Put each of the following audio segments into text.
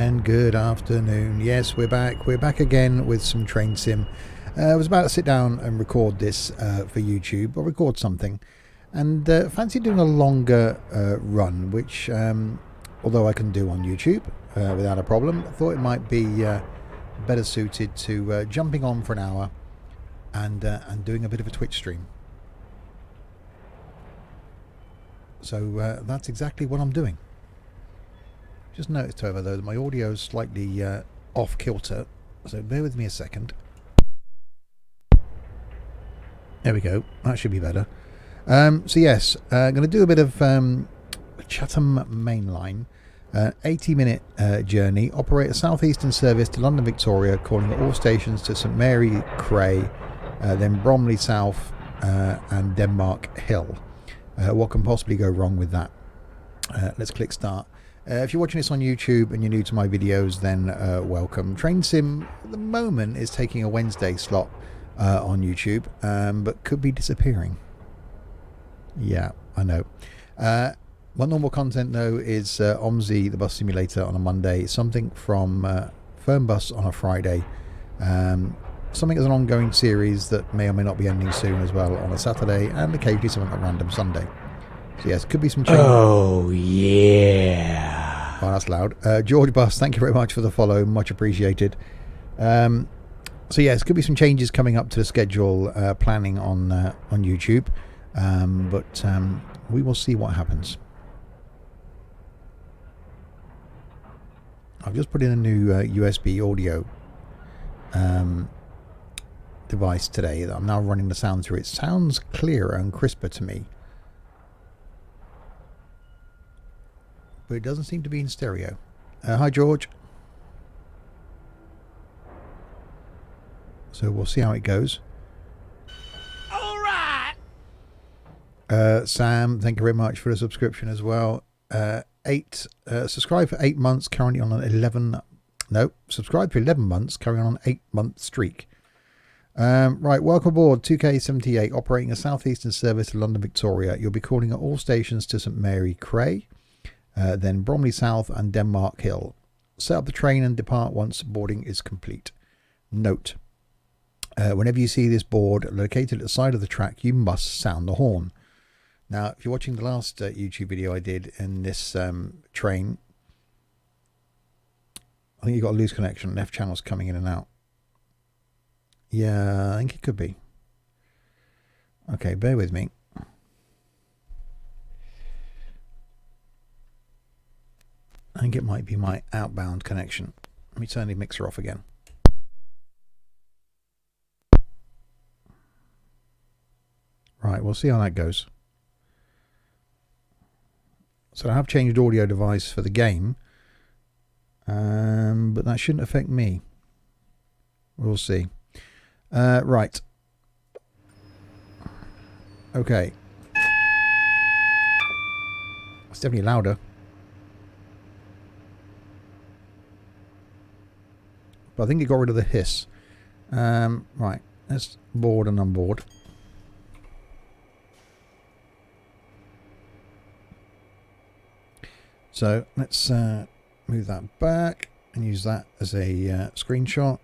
And good afternoon. Yes, we're back. We're back again with some train sim. I was about to sit down and record this for YouTube, or record something, and fancy doing a longer run, which, although I can do on YouTube without a problem, I thought it might be better suited to jumping on for an hour and doing a bit of a Twitch stream. So that's exactly what I'm doing. Just noticed, however, though, that my audio is slightly off kilter, so bear with me a second. There we go. That should be better. So yes, I'm going to do a bit of Chatham mainline, 80-minute journey. Operate a southeastern service to London Victoria, calling at all stations to St Mary Cray, then Bromley South and Denmark Hill. What can possibly go wrong with that? Let's click start. If you're watching this on YouTube and you're new to my videos, then welcome. Train Sim at the moment is taking a Wednesday slot on YouTube, but could be disappearing. Yeah, I know. My normal content, though, is OMSI, the bus simulator, on a Monday, something from Firm Bus on a Friday, something as an ongoing series that may or may not be ending soon as well on a Saturday, and occasionally something at random Sunday. So yes, could be some change. Oh, yeah. Oh, that's loud. George Bus, thank you very much for the follow. Much appreciated. So yes, could be some changes coming up to the schedule planning on YouTube. But we will see what happens. I've just put in a new USB audio device today that I'm now running the sound through. It sounds clearer and crisper to me. But it doesn't seem to be in stereo. Hi, George. So we'll see how it goes. All right. Sam, thank you very much for the subscription as well. Subscribe for 8 months, currently on an 11. No, subscribe for 11 months, carrying on an 8-month streak. Right, welcome aboard 2K78, operating a southeastern service to London Victoria. You'll be calling at all stations to St Mary Cray, then Bromley South and Denmark Hill. Set up the train and depart once boarding is complete. Note, whenever you see this board located at the side of the track, you must sound the horn. Now, if you're watching the last YouTube video I did in this train, I think you've got a loose connection. Left channel's coming in and out. Yeah, I think it could be. Okay, bear with me. I think it might be my outbound connection. Let me turn the mixer off again. Right, we'll see how that goes. So I have changed audio device for the game, but that shouldn't affect me. We'll see. Right. Okay. It's definitely louder. But I think it got rid of the hiss. Right. Let's board and unboard. So let's move that back and use that as a screenshot.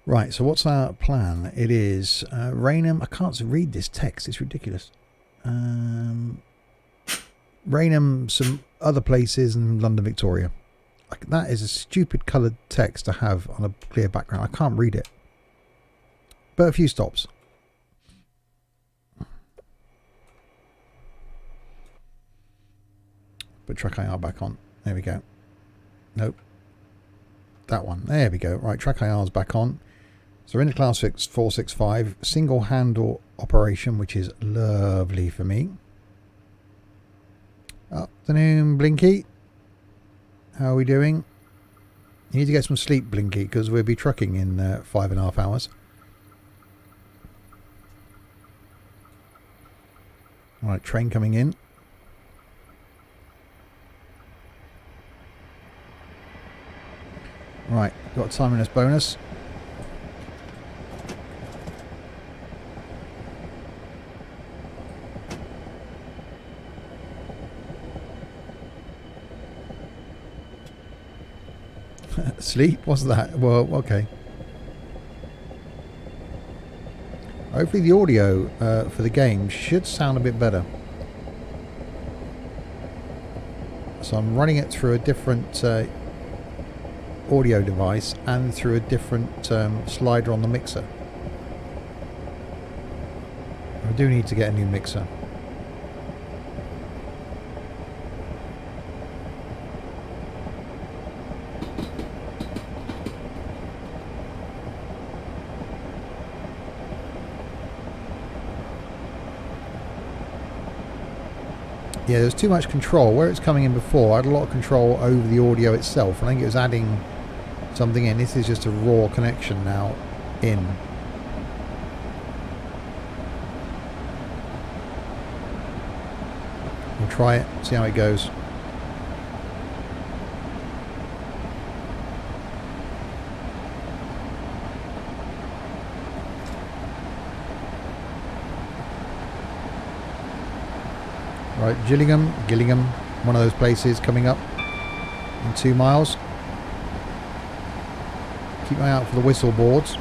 Right, so what's our plan? It is Rainham. I can't read this text. It's ridiculous. Rainham, some other places, and London, Victoria. Like, that is a stupid coloured text to have on a clear background. I can't read it. But a few stops. Put track IR back on. There we go. Nope. That one. There we go. Right, track IR's back on. So we're in the class 465. Single handle operation, which is lovely for me. Afternoon, Blinky. How are we doing? You need to get some sleep, Blinky, because we'll be trucking in 5.5 hours. Right, train coming in. Right, got a timeliness bonus. Sleep? What's that? Well, okay. Hopefully the audio for the game should sound a bit better. So I'm running it through a different audio device and through a different slider on the mixer. I do need to get a new mixer. Yeah, there's too much control. Where it's coming in before, I had a lot of control over the audio itself, and I think it was adding something in. This is just a raw connection now in. We'll try it, see how it goes. Right, Gillingham, one of those places coming up in 2 miles. Keep an eye out for the whistle boards.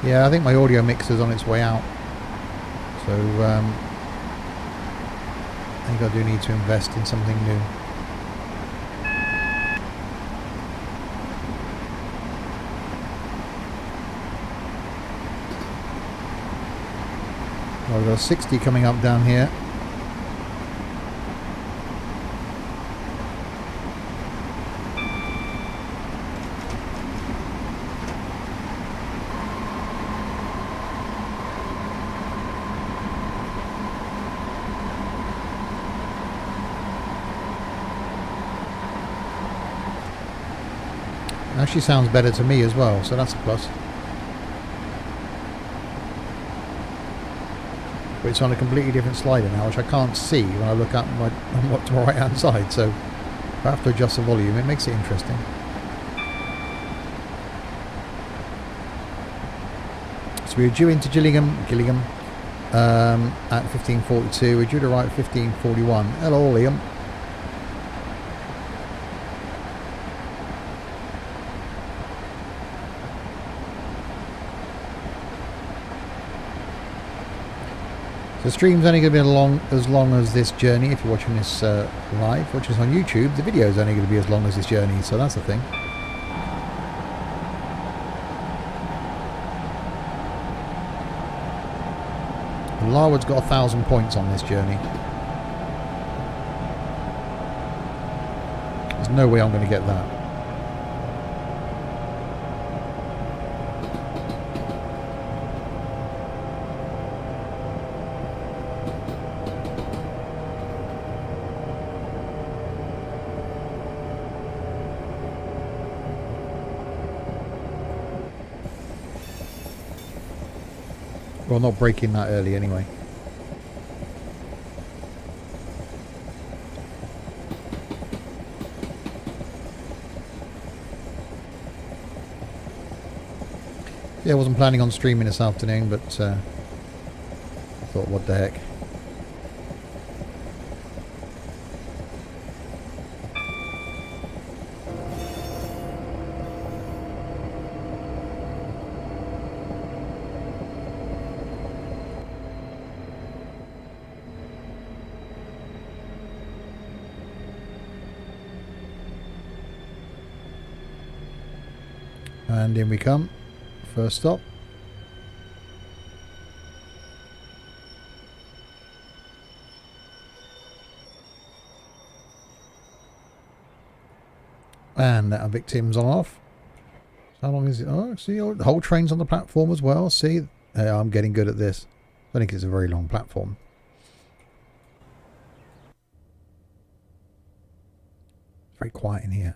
Yeah, I think my audio mixer's on its way out. So I think I do need to invest in something new. Well, we've got 60 coming up down here. Actually sounds better to me as well, so that's a plus. But it's on a completely different slider now, which I can't see when I look up on my right hand side, so I have to adjust the volume. It makes it interesting. So we're due into Gillingham at 15:42. We're due to arrive at 15:41. Hello, Liam. The stream's only going to be as long as this journey. If you're watching this live, watching this on YouTube, the video is only going to be as long as this journey, so that's the thing. Larwood's got 1,000 points on this journey. There's no way I'm going to get that. Well, not breaking that early anyway. Yeah, I wasn't planning on streaming this afternoon, but I thought, what the heck. And in we come. First stop. And our victims on off. How long is it? Oh, see, the whole train's on the platform as well. See, I'm getting good at this. I think it's a very long platform. It's very quiet in here.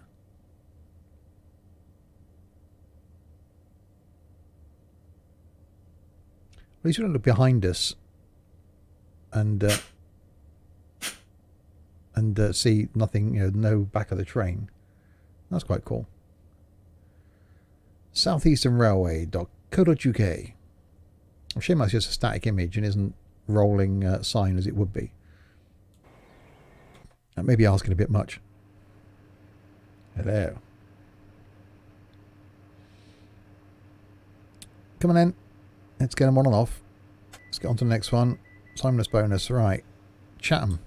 At least we don't look behind us and see nothing, no back of the train. That's quite cool. southeasternrailway.co.uk. I'm sure that's just a static image and isn't rolling sign as it would be. That may be asking a bit much. Hello. Come on in. Let's get them on and off. Let's get on to the next one. Timeless bonus. Right. Chatham.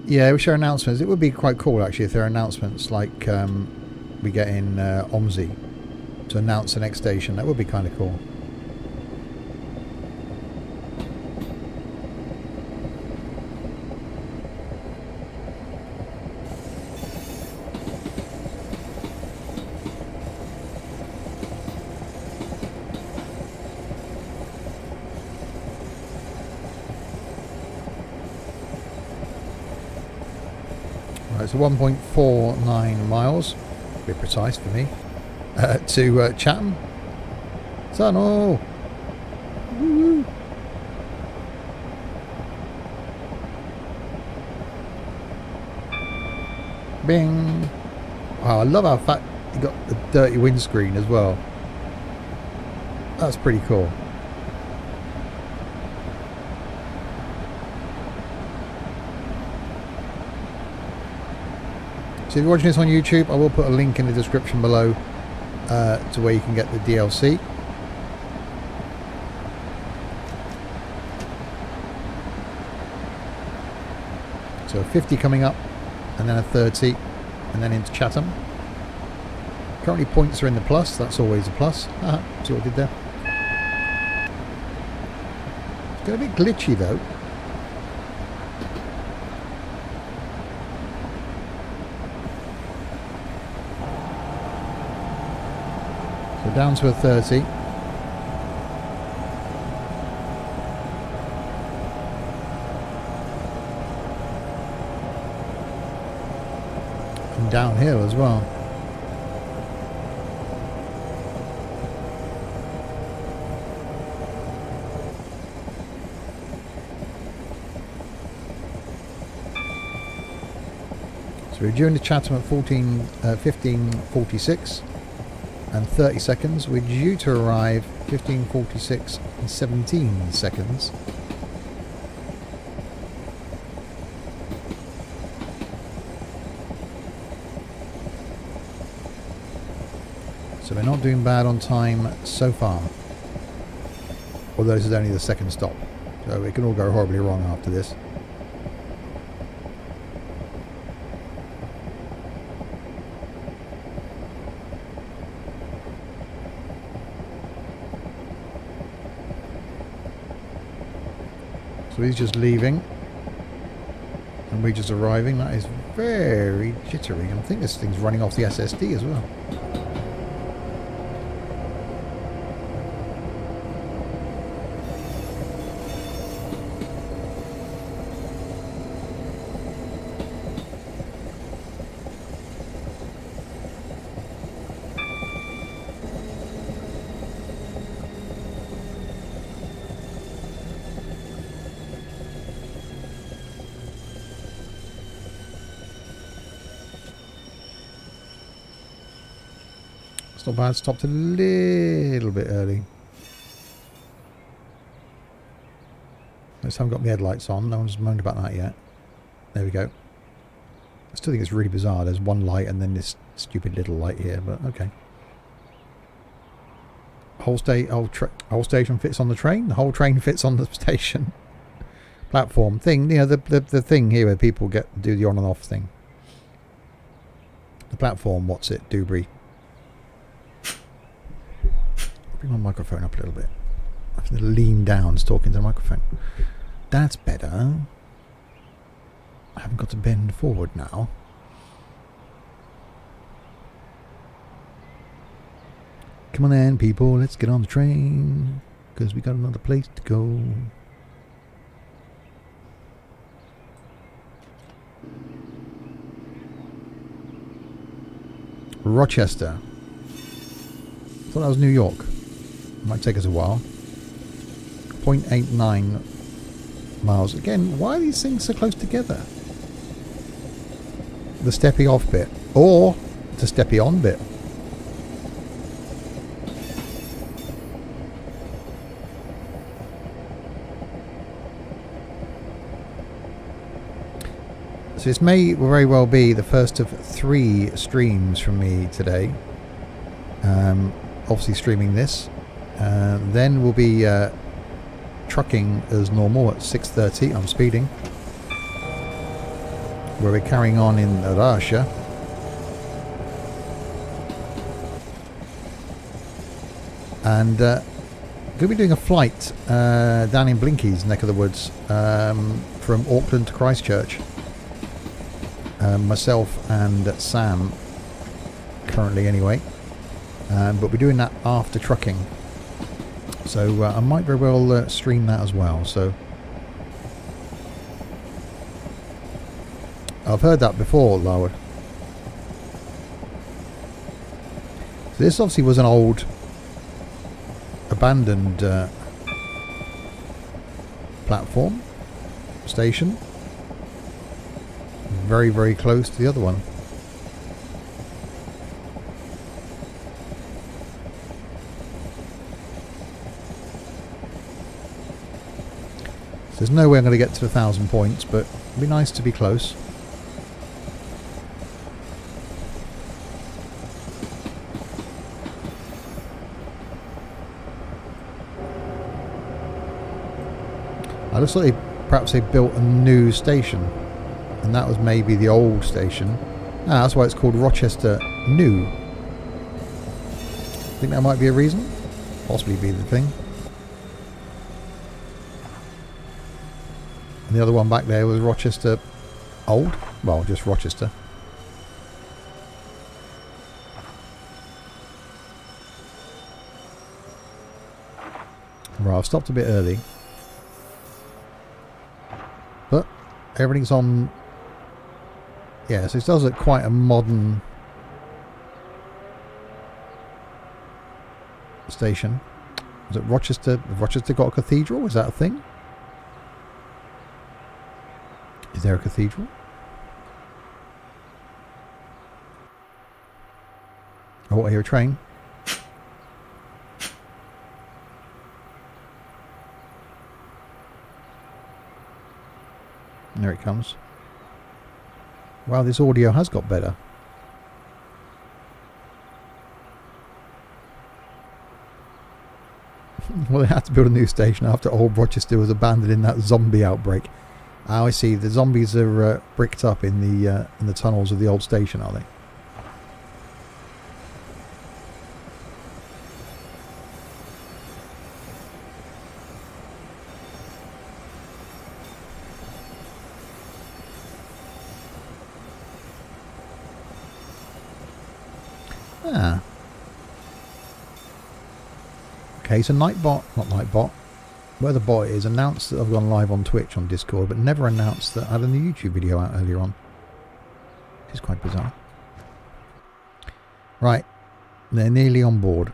Yeah, we share announcements. It would be quite cool actually if there are announcements like we get in OMSI to announce the next station. That would be kind of cool. Right, so 1.49 miles, a bit precise for me, to Chatham. Tunnel! Woo-woo. Bing! Wow, I love how fat you got the dirty windscreen as well. That's pretty cool. So if you're watching this on YouTube, I will put a link in the description below to where you can get the DLC. So a 50 coming up, and then a 30, and then into Chatham. Currently points are in the plus, that's always a plus. See what I did there? It's getting a bit glitchy though. So down to a 30. And downhill as well. So we're due into Chatham at 15:46. And 30 seconds. We're due to arrive 15:46 and 17 seconds. So we're not doing bad on time so far. Although this is only the second stop. So it can all go horribly wrong after this. So he's just leaving and we're just arriving. That is very jittery. I think this thing's running off the SSD as well. It's not bad, stopped a little bit early. I just haven't got my headlights on, no one's moaned about that yet. There we go. I still think it's really bizarre, there's one light and then this stupid little light here, but okay. Whole station fits on the train, the whole train fits on the station. Platform thing, you know, the thing here where people do the on and off thing. The platform, what's it, Dewberry. Bring my microphone up a little bit. I have to lean down talking to the microphone. That's better. I haven't got to bend forward now. Come on then, people. Let's get on the train. Because we got another place to go. Rochester. I thought that was New York. Might take us a while. 0.89 miles. Again, why are these things so close together? the steppy off bit or the steppy on bit. So this may very well be the first of 3 streams from me today. Obviously streaming this. Then we'll be trucking as normal at 6:30. I'm speeding. Where we're carrying on in Russia. And going to be doing a flight down in Blinky's neck of the woods from Auckland to Christchurch. Myself and Sam, currently anyway, but we're doing that after trucking, so I might very well stream that as well. So I've heard that before, Larwood. So this obviously was an old abandoned platform station. Very, very close to the other one. So there's no way I'm going to get to 1,000 points, but it'd be nice to be close. I looks like perhaps they built a new station. And that was maybe the old station. Ah, that's why it's called Rochester New. Think that might be a reason? Possibly be the thing. And the other one back there was Rochester Old. Well, just Rochester. Right, I've stopped a bit early. But everything's on. Yeah, so it does look quite a modern station. Is it Rochester? Has Rochester got a cathedral? Is that a thing? Is there a cathedral? Oh, I hear a train. There it comes. Wow, this audio has got better. Well, they had to build a new station after old Rochester was abandoned in that zombie outbreak. Oh, I see. The zombies are bricked up in the tunnels of the old station, are they? Ah. Okay, so Nightbot, not Nightbot, where the bot is, announced that I've gone live on Twitch on Discord, but never announced that I had a new YouTube video out earlier on. Which is quite bizarre. Right, they're nearly on board.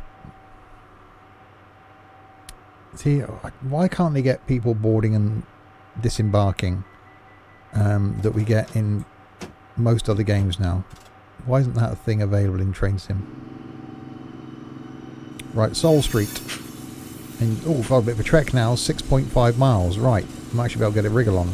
See, why can't they get people boarding and disembarking that we get in most other games now? Why isn't that a thing available in Train Sim? Right, Soul Street. And, oh, got a bit of a trek now, 6.5 miles. Right, might actually be able to get a wriggle on.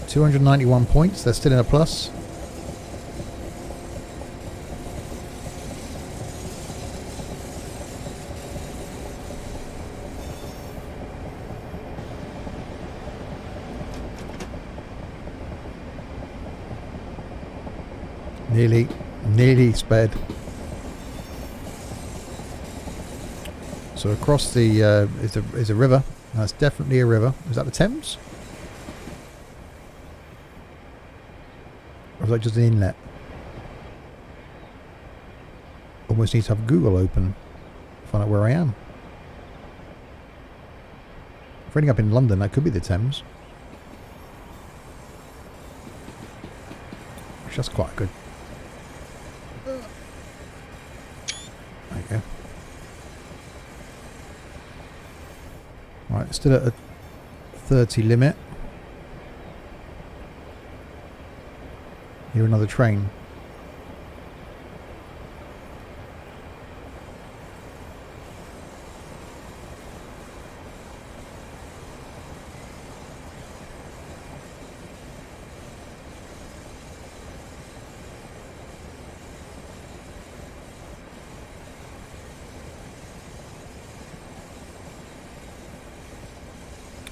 $291 points, they're still in a plus. Nearly sped. So across the is a river. That's definitely a river. Is that the Thames? Or is that just an inlet? Almost need to have Google open to find out where I am. If we're ending up in London, that could be the Thames. Which that's quite good. Right, still at a 30 limit. Hear another train.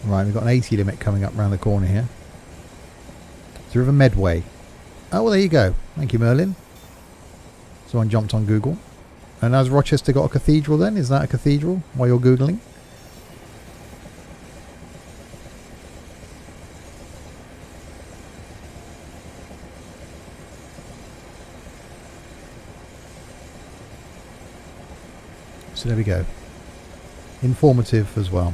Right, we've got an 80 limit coming up round the corner here. It's the River Medway. Oh, well, there you go. Thank you, Merlin. Someone jumped on Google. And has Rochester got a cathedral then? Is that a cathedral while you're Googling? So there we go. Informative as well.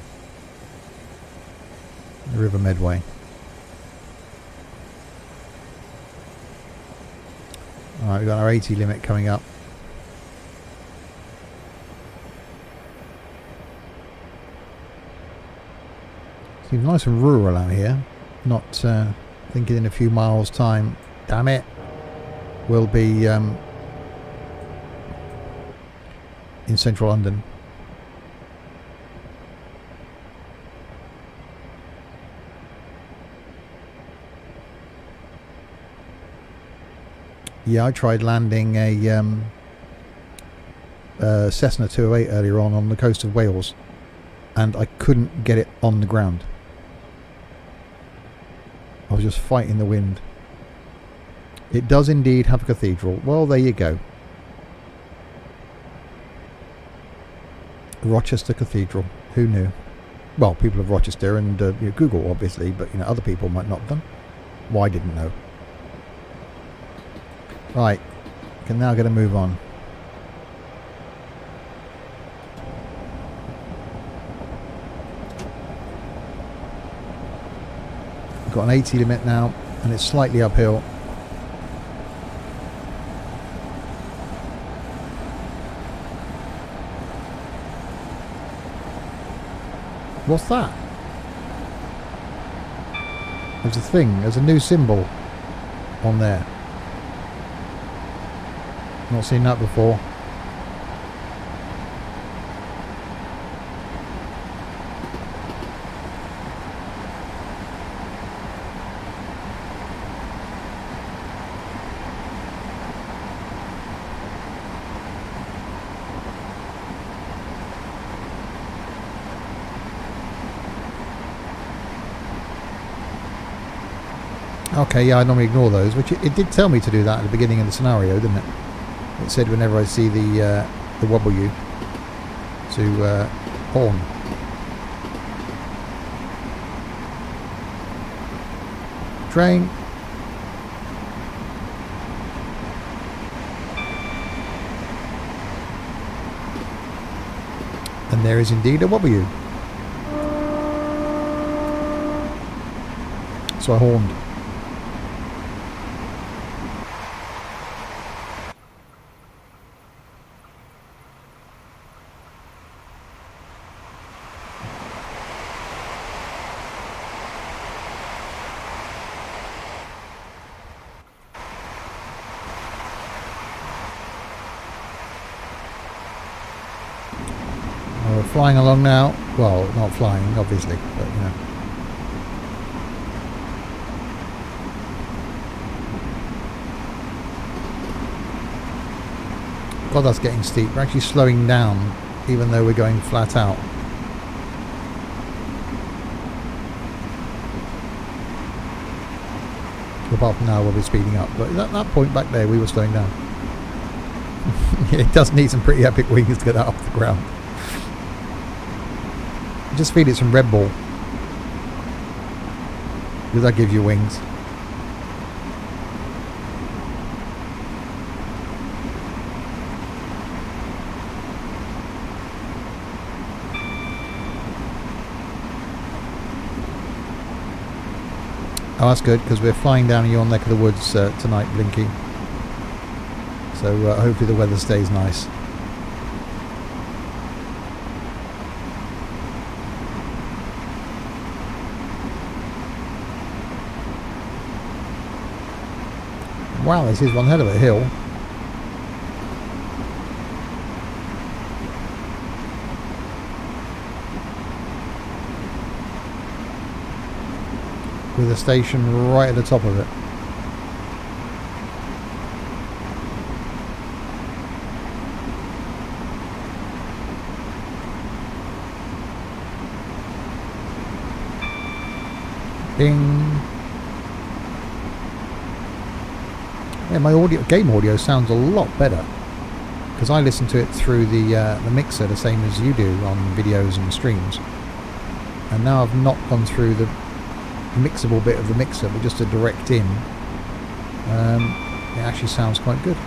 The River Medway. Alright, we've got our 80 limit coming up. Seems nice and rural out here. Not thinking in a few miles time, damn it, we'll be in central London. Yeah, I tried landing a Cessna 208 earlier on the coast of Wales, and I couldn't get it on the ground. I was just fighting the wind. It does indeed have a cathedral. Well, there you go. Rochester Cathedral. Who knew? Well, people of Rochester and Google, obviously, but other people might not have done. Well, I didn't know. Right, can now get a move on. We've got an 80 limit now, and it's slightly uphill. What's that? There's a thing, there's a new symbol on there. Not seen that before. Okay, yeah, I normally ignore those, which it did tell me to do that at the beginning of the scenario, didn't it? It said whenever I see the W to horn. Train. And there is indeed a W. So I horned. We're flying along now. Well, not flying, obviously, but God, that's getting steep. We're actually slowing down, even though we're going flat out. Apart from now, we'll be speeding up. But at that point back there, we were slowing down. It does need some pretty epic wings to get that off the ground. Just feed it some Red Bull, because that gives you wings. Oh, that's good, because we're flying down your neck of the woods tonight, Blinky. So hopefully the weather stays nice. Wow, this is one hell of a hill. With a station right at the top of it. Bing. Yeah, my game audio sounds a lot better because I listen to it through the mixer, the same as you do on videos and streams. And now I've not gone through the mixable bit of the mixer, but just a direct in. It actually sounds quite good.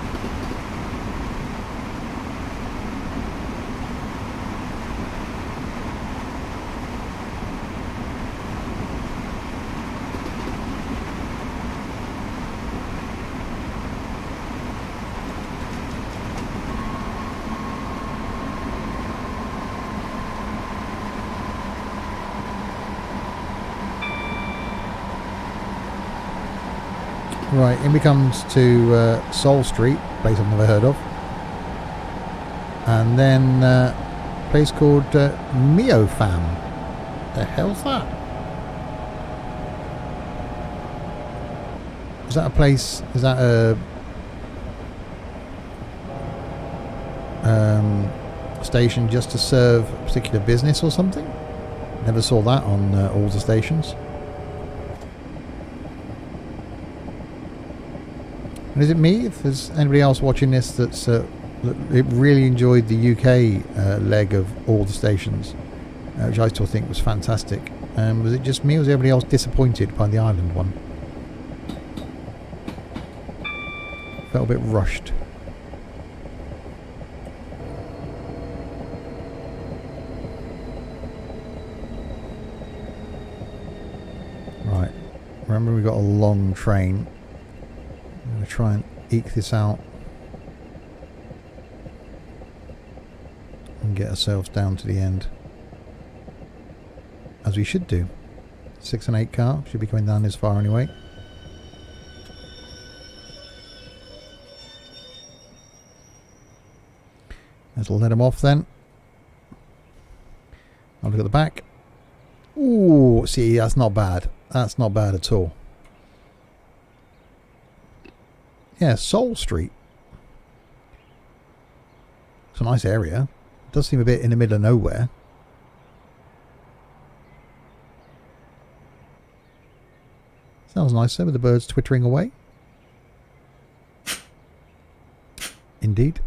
Right, in we comes to Seoul Street, place I've never heard of. And then a place called Miofam. The hell's that? Is that a place? Is that a station just to serve a particular business or something? Never saw that on all the stations. And is it me, if there's anybody else watching this that's that really enjoyed the UK leg of all the stations, which I still think was fantastic? Was it just me, or was everybody else disappointed by the Ireland one? Felt a bit rushed. Right, remember we've got a long train. I'm going to try and eke this out and get ourselves down to the end, as we should do. 6 and 8 car should be coming down this far anyway. Let's let them off then. I'll look at the back. Ooh, see, that's not bad. That's not bad at all. Yeah, Seoul Street. It's a nice area. It does seem a bit in the middle of nowhere. Sounds nice there with the birds twittering away. Indeed.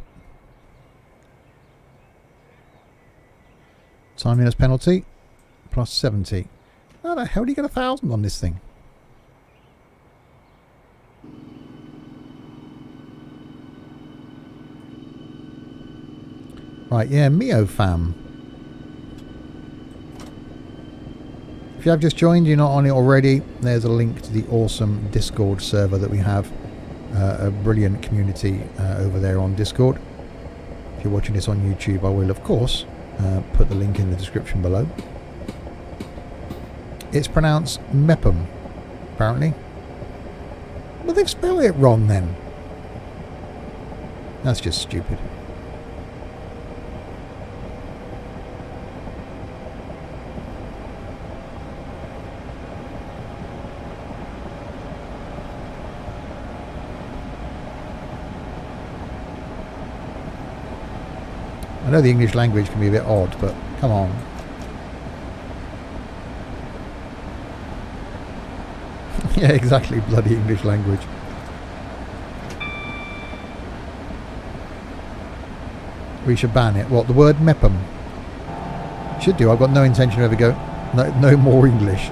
Timeliness penalty. Plus 70. How the hell do you get 1,000 on this thing? Right, yeah, Miofam. If you have just joined, you're not on it already, there's a link to the awesome Discord server that we have. A brilliant community over there on Discord. If you're watching this on YouTube, I will, of course, put the link in the description below. It's pronounced Mepham, apparently. But they've spelled it wrong then. That's just stupid. I know the English language can be a bit odd, but come on. Yeah, exactly, bloody English language. We should ban it. What, the word Mepham? Should do. I've got no intention of ever go. No more English.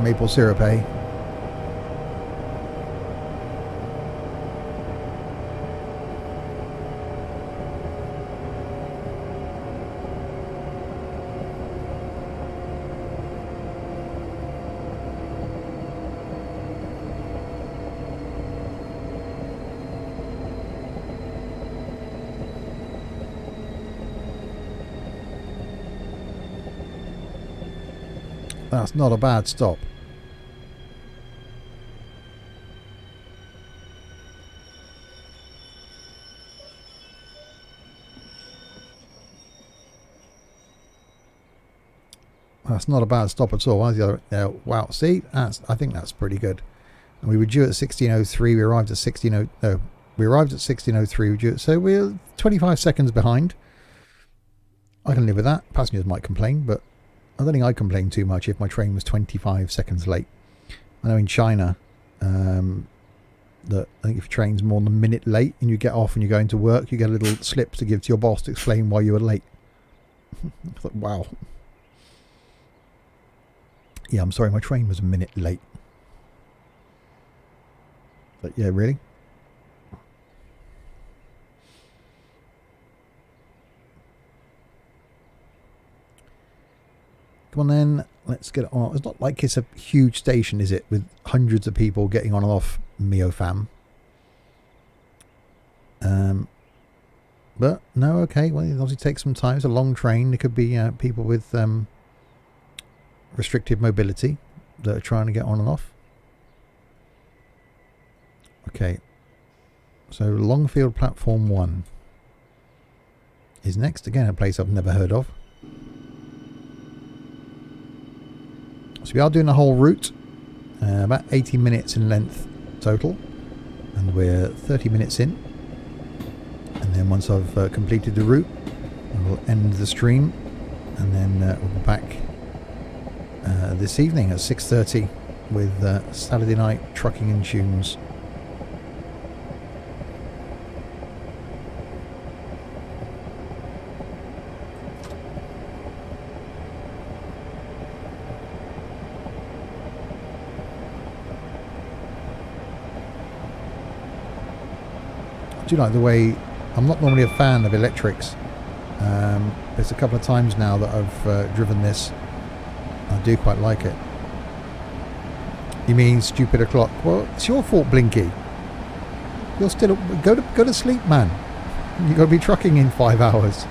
Maple syrup, eh? That's not a bad stop. That's not a bad stop at all. Why is the other? Wow, see, I think that's pretty good. And we were due at 16:03. We arrived at 16:00. No, we arrived at 16:03. So we're 25 seconds behind. I can live with that. Passengers might complain, but I don't think I'd complain too much if my train was 25 seconds late. I know in China, that I think if your train's more than a minute late and you get off and you're going to work, you get a little slip to give to your boss to explain why you were late. I thought, wow. Yeah, I'm sorry, my train was a minute late. But yeah, really? Come on then, let's get it on. It's not like it's a huge station, is it? With hundreds of people getting on and off Mio Fam. But no, okay. Well, it obviously takes some time. It's a long train. There could be people with restricted mobility that are trying to get on and off. Okay. So Longfield Platform 1 is next. Again, a place I've never heard of. So we are doing the whole route. About 80 minutes in length total. And we're 30 minutes in. And then once I've completed the route, I will end the stream. And then we'll be back this evening at 6:30 with Saturday Night Trucking and Tunes. I do like the way, I'm not normally a fan of electrics. There's a couple of times now that I've driven this. I do quite like it. You mean stupid o'clock? Well, it's your fault, Blinky. You're still go to sleep, man. You've got to be trucking in 5 hours.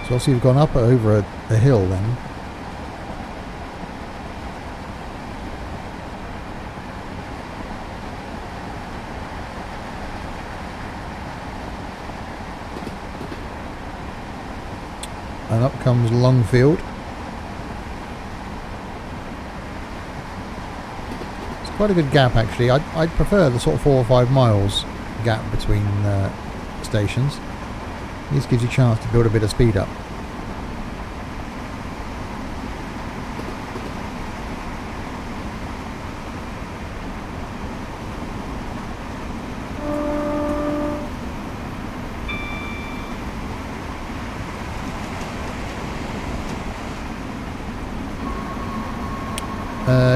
So obviously you've gone up over a hill then. And up comes Longfield. It's quite a good gap actually. I'd prefer the sort of 4 or 5 miles gap between stations. This gives you a chance to build a bit of speed up.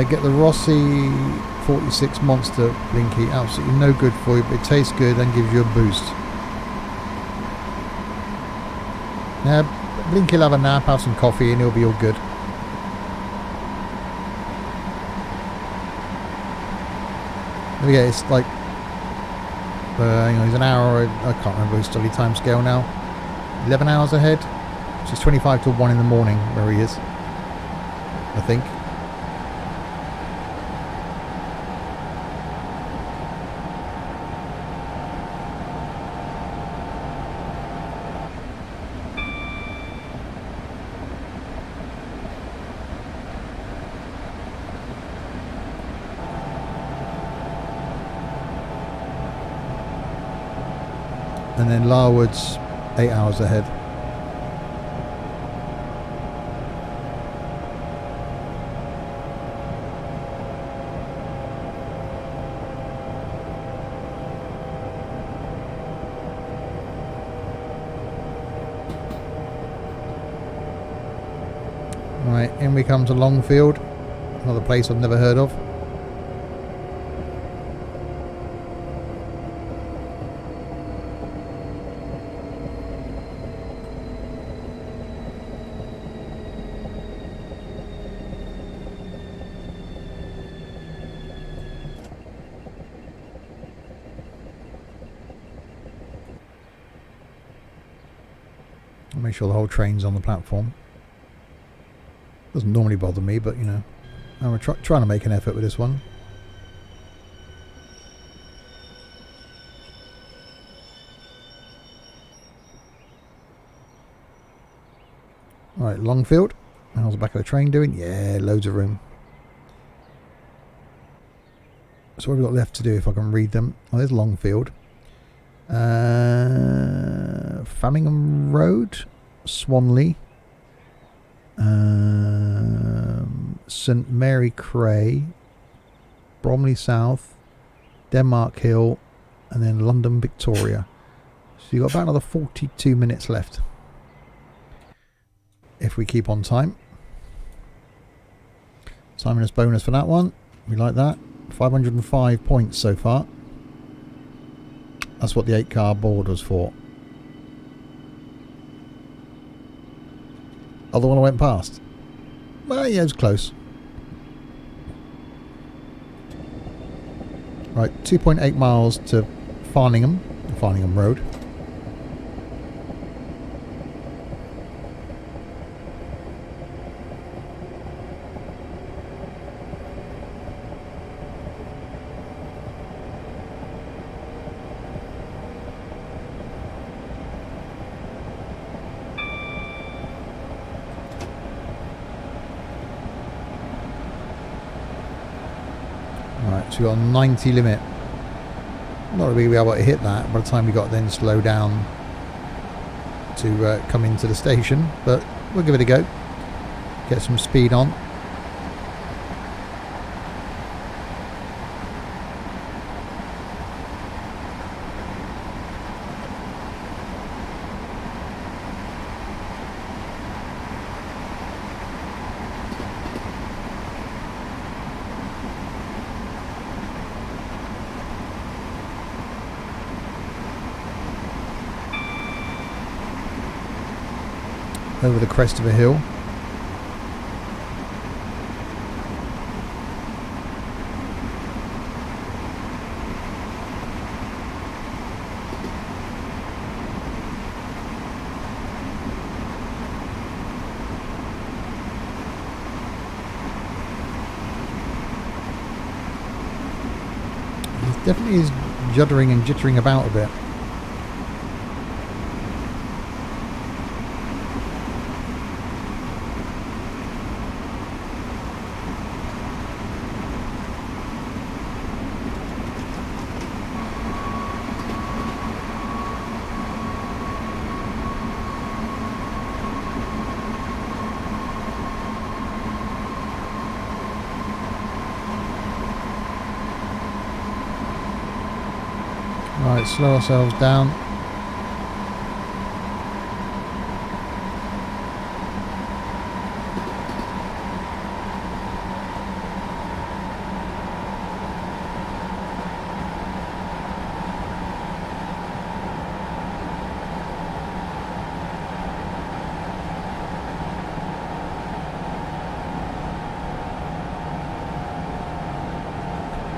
Get the Rossi 46 Monster, Blinky. Absolutely no good for you, but it tastes good and gives you a boost. Now, Blinky will have a nap, have some coffee, and he'll be all good. There we go. It's like, he's an hour. I can't remember his study time scale now. 11 hours ahead. So it's 25 to 1 in the morning where he is, I think. And then Larwood's 8 hours ahead. Right, in we come to Longfield, another place I've never heard of. Make sure the whole train's on the platform. Doesn't normally bother me, but you know, I'm trying to make an effort with this one. Right, Longfield. How's the back of the train doing? Yeah, loads of room. So what have we got left to do if I can read them? Oh, there's Longfield. Famingham Road, Swanley, St Mary Cray, Bromley South, Denmark Hill, and then London Victoria. So you've got about another 42 minutes left if we keep on time. Timeliness bonus for that one. We like that. 505 points so far. That's what the 8-car board was for. Oh, the one I went past. Well, yeah, it was close. Right, 2.8 miles to Farningham Road. Right, so we got a 90 limit. Not really be able to hit that by the time we got then slow down to come into the station, but we'll give it a go. Get some speed on. Over the crest of a hill. It definitely is juddering and jittering about a bit. Right, slow ourselves down.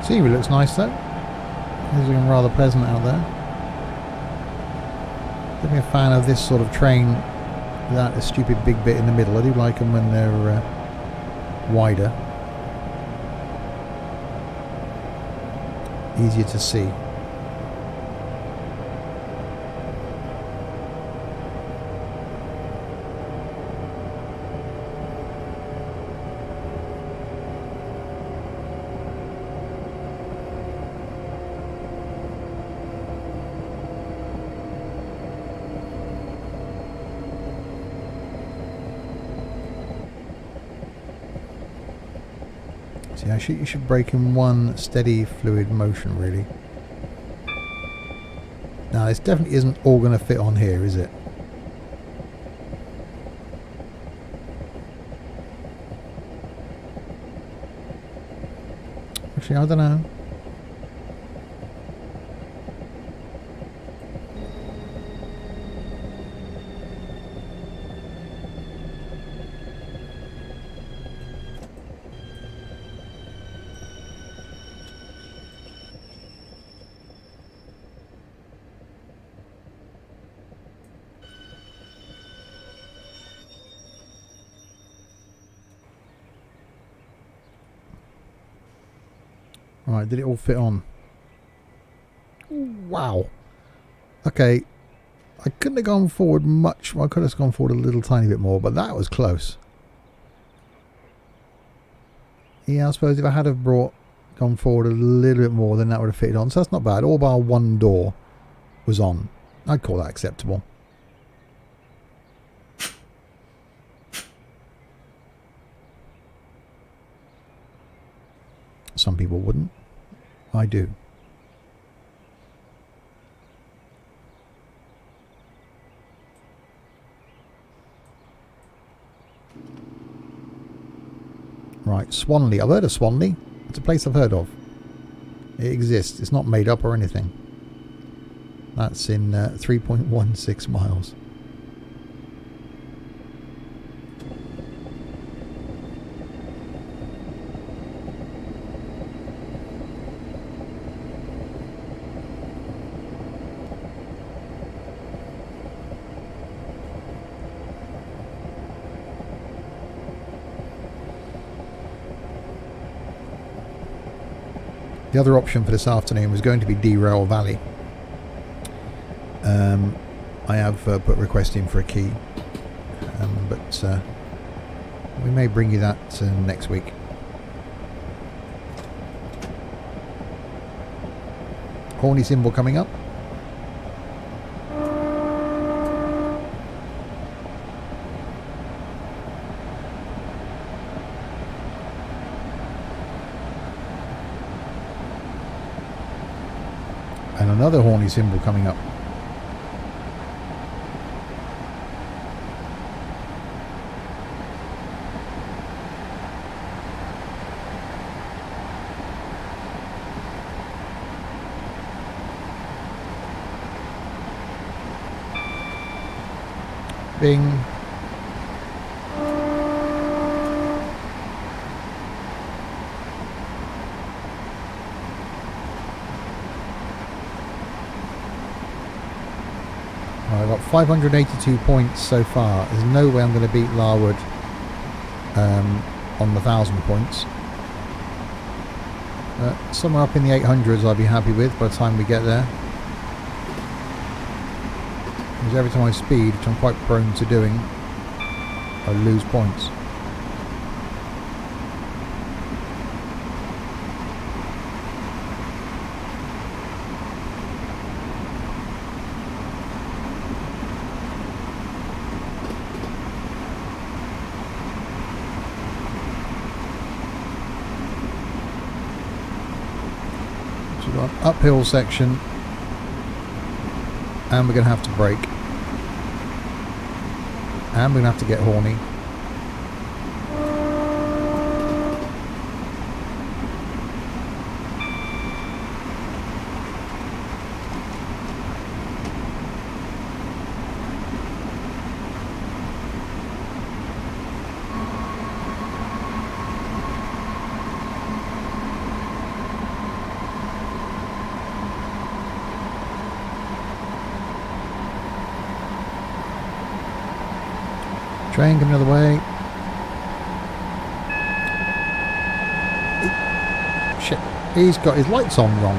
Scenery looks nice though. It's looking rather pleasant out there. Definitely a fan of this sort of train without a stupid big bit in the middle. I do like them when they're wider. Easier to see. Yeah, you should brake in one steady fluid motion, really. Now, this definitely isn't all going to fit on here, is it? Actually, I don't know. Right, did it all fit on? Wow. Okay. I couldn't have gone forward much. Well, I could have gone forward a little tiny bit more, but that was close. Yeah, I suppose if I had have gone forward a little bit more, then that would have fitted on. So that's not bad. All bar one door was on. I'd call that acceptable. Some people wouldn't. I do. Right, Swanley. I've heard of Swanley. It's a place I've heard of. It exists. It's not made up or anything. That's in 3.16 miles. The other option for this afternoon was going to be Derail Valley. I have put a request in for a key, but we may bring you that next week. Horny symbol coming up. And another horny symbol coming up. Bing. I've got 582 points so far. There's no way I'm going to beat Larwood on the 1,000 points. Somewhere up in the 800s I'll be happy with by the time we get there. Because every time I speed, which I'm quite prone to doing, I lose points. So we've got an uphill section, and we're going to have to brake. And we're going to have to get horny. Train coming the other way. Shit, he's got his lights on wrong.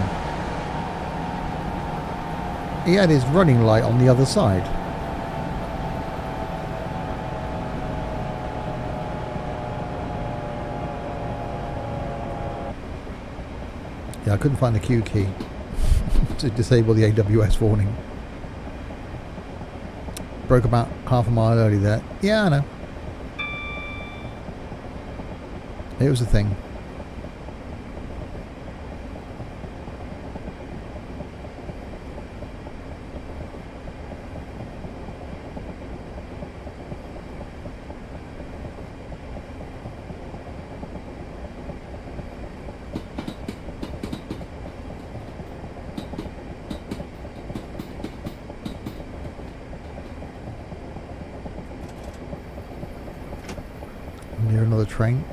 He had his running light on the other side. Yeah, I couldn't find the Q key to disable the AWS warning. Broke about half a mile early there. Yeah, I know. It was a thing. Near another train.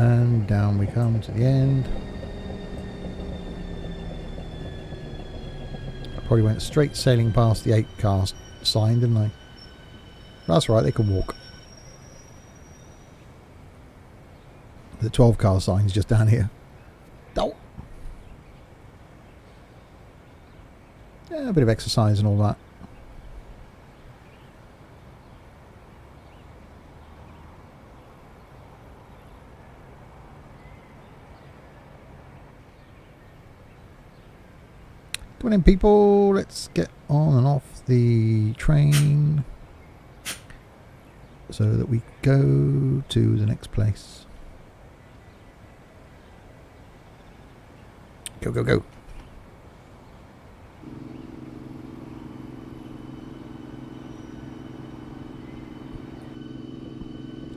And down we come to the end. I probably went straight sailing past the 8-car sign, didn't I? That's right, they can walk. The 12-car sign is just down here. Oh. Yeah, a bit of exercise and all that. Come on in, people. Let's get on and off the train so that we go to the next place. Go, go, go.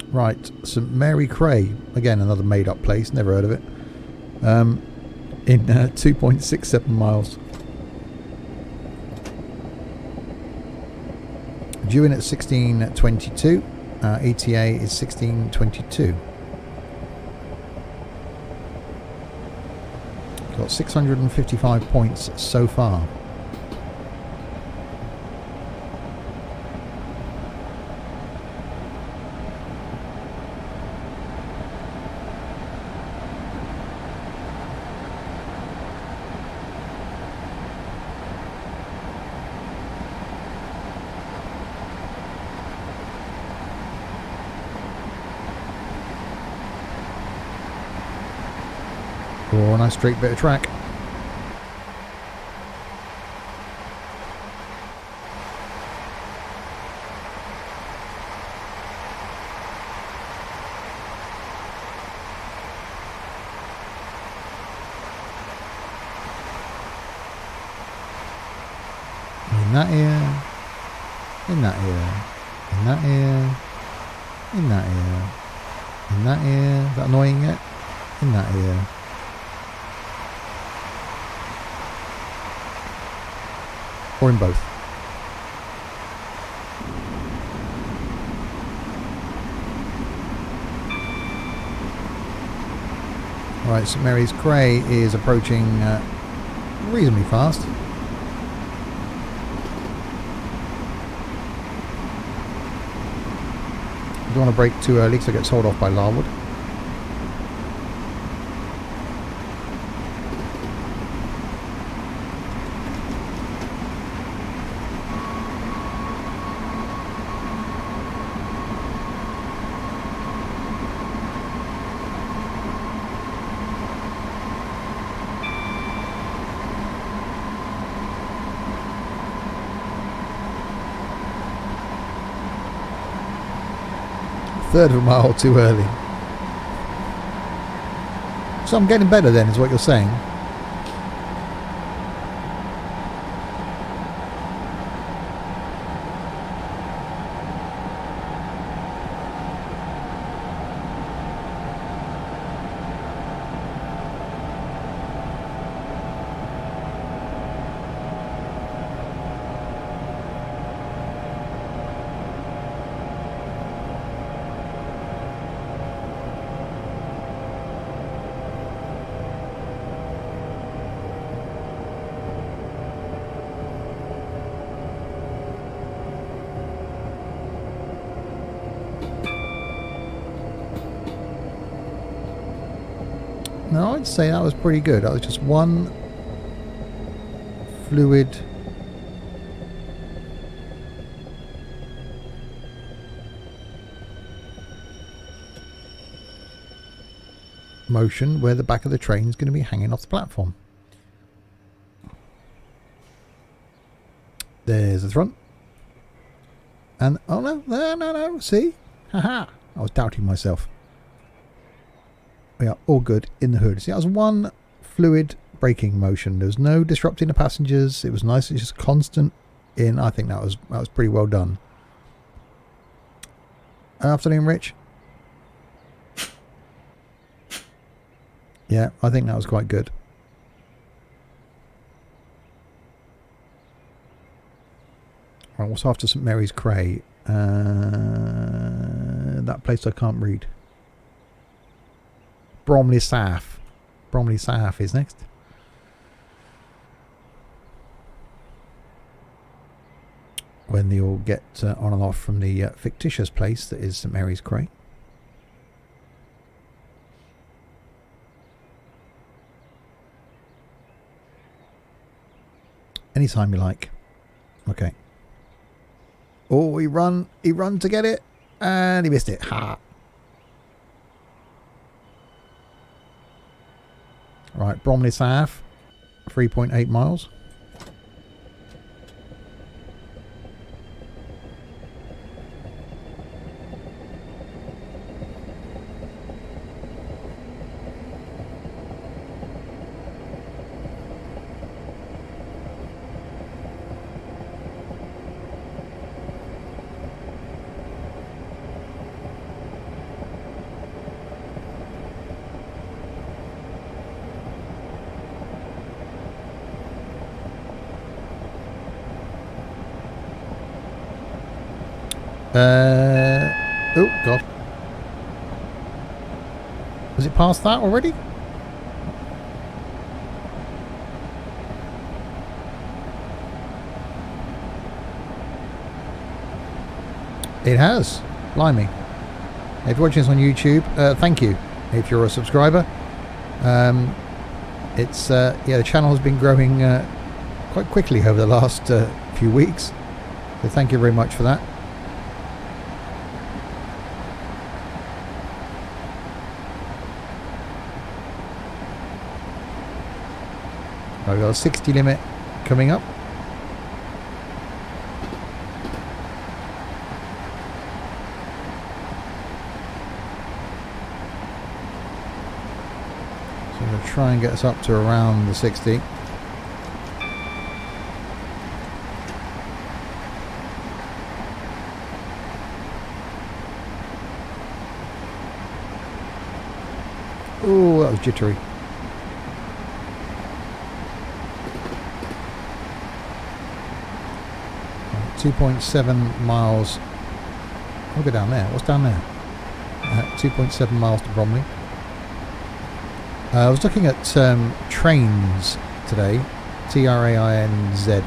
Right, St Mary Cray. Again, another made-up place. Never heard of it. In 2.67 miles. Due in at 16:22. ETA is 16:22. Got 655 points so far. Oh, nice straight bit of track. In that ear, in that ear, in that ear, in that ear, in that ear. Is that annoying yet? In that ear. Or in both. Alright, St Mary's Cray is approaching reasonably fast. I don't want to brake too early because I get told off by Larwood. Third of a mile too early. So I'm getting better then, is what you're saying? No, I'd say that was pretty good. That was just one fluid motion where the back of the train is going to be hanging off the platform. There's the front. And, oh no, see? Haha, I was doubting myself. We are all good in the hood. See, that was one fluid braking motion. There was no disrupting the passengers. It was nice. It's just constant in. I think that was pretty well done. Afternoon, Rich. Yeah, I think that was quite good. Right, what's after St Mary's Cray? That place I can't read. Bromley South. Bromley South is next. When they all get on and off from the fictitious place that is St Mary's Cray. Anytime you like. Okay. Oh, he run to get it, and he missed it. Ha! Right, Bromley South, 3.8 miles. Oh God, was it past that already? It has. Blimey. If you're watching this on YouTube, thank you. If you're a subscriber, it's yeah, the channel has been growing quite quickly over the last few weeks. So thank you very much for that. I've got a 60 limit coming up. So I'm going to try and get us up to around the 60. Oh, that was jittery. Right, 2.7 miles. We'll go down there. What's down there? 2.7 miles to Bromley. I was looking at trains today, TRAINZ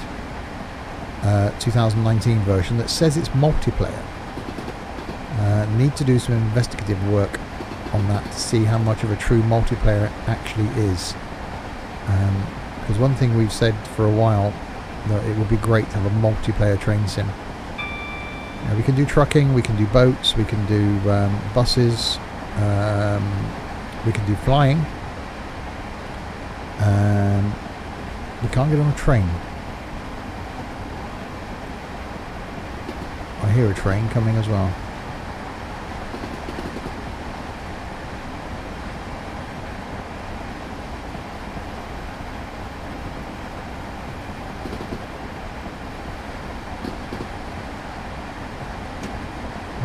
2019 version that says it's multiplayer. Need to do some investigative work on that to see how much of a true multiplayer it actually is. Because one thing we've said for a while, that it would be great to have a multiplayer train sim. We can do trucking, we can do boats, we can do buses, we can do flying. We can't get on a train. I hear a train coming as well.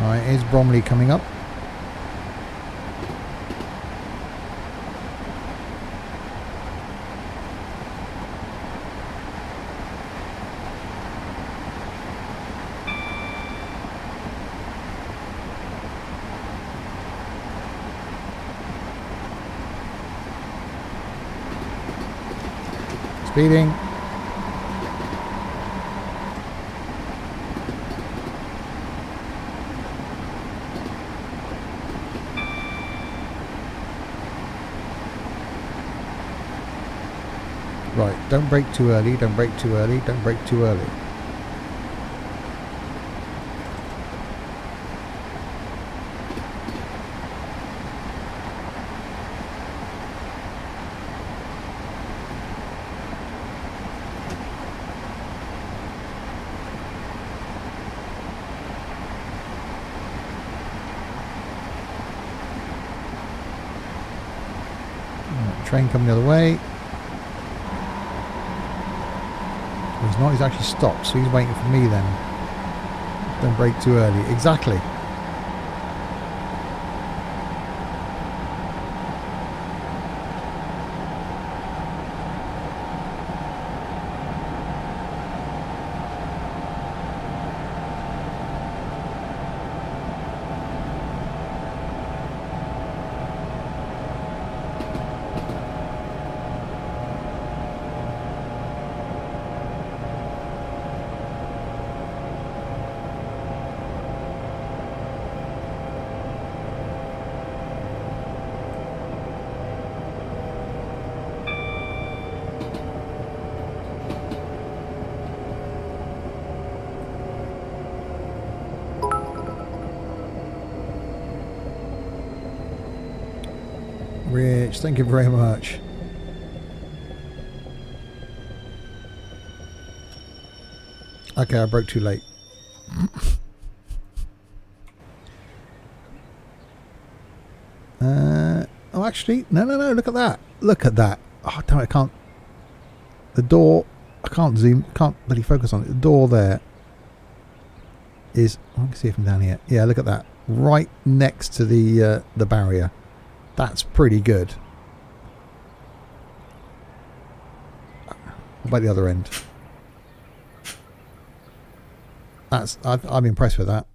Right, is Bromley coming up? Speeding. Right, don't brake too early, don't brake too early, don't brake too early. Train coming the other way. He's not, he's actually stopped, so he's waiting for me then. Don't brake too early. Exactly. Rich, thank you very much. Okay, I broke too late. Oh, actually, no, look at that. Look at that. Oh, damn, I can't. The door, I can't zoom, can't really focus on it. The door there is, I can see it from down here. Yeah, look at that. Right next to the barrier. That's pretty good. What about the other end? I'm impressed with that.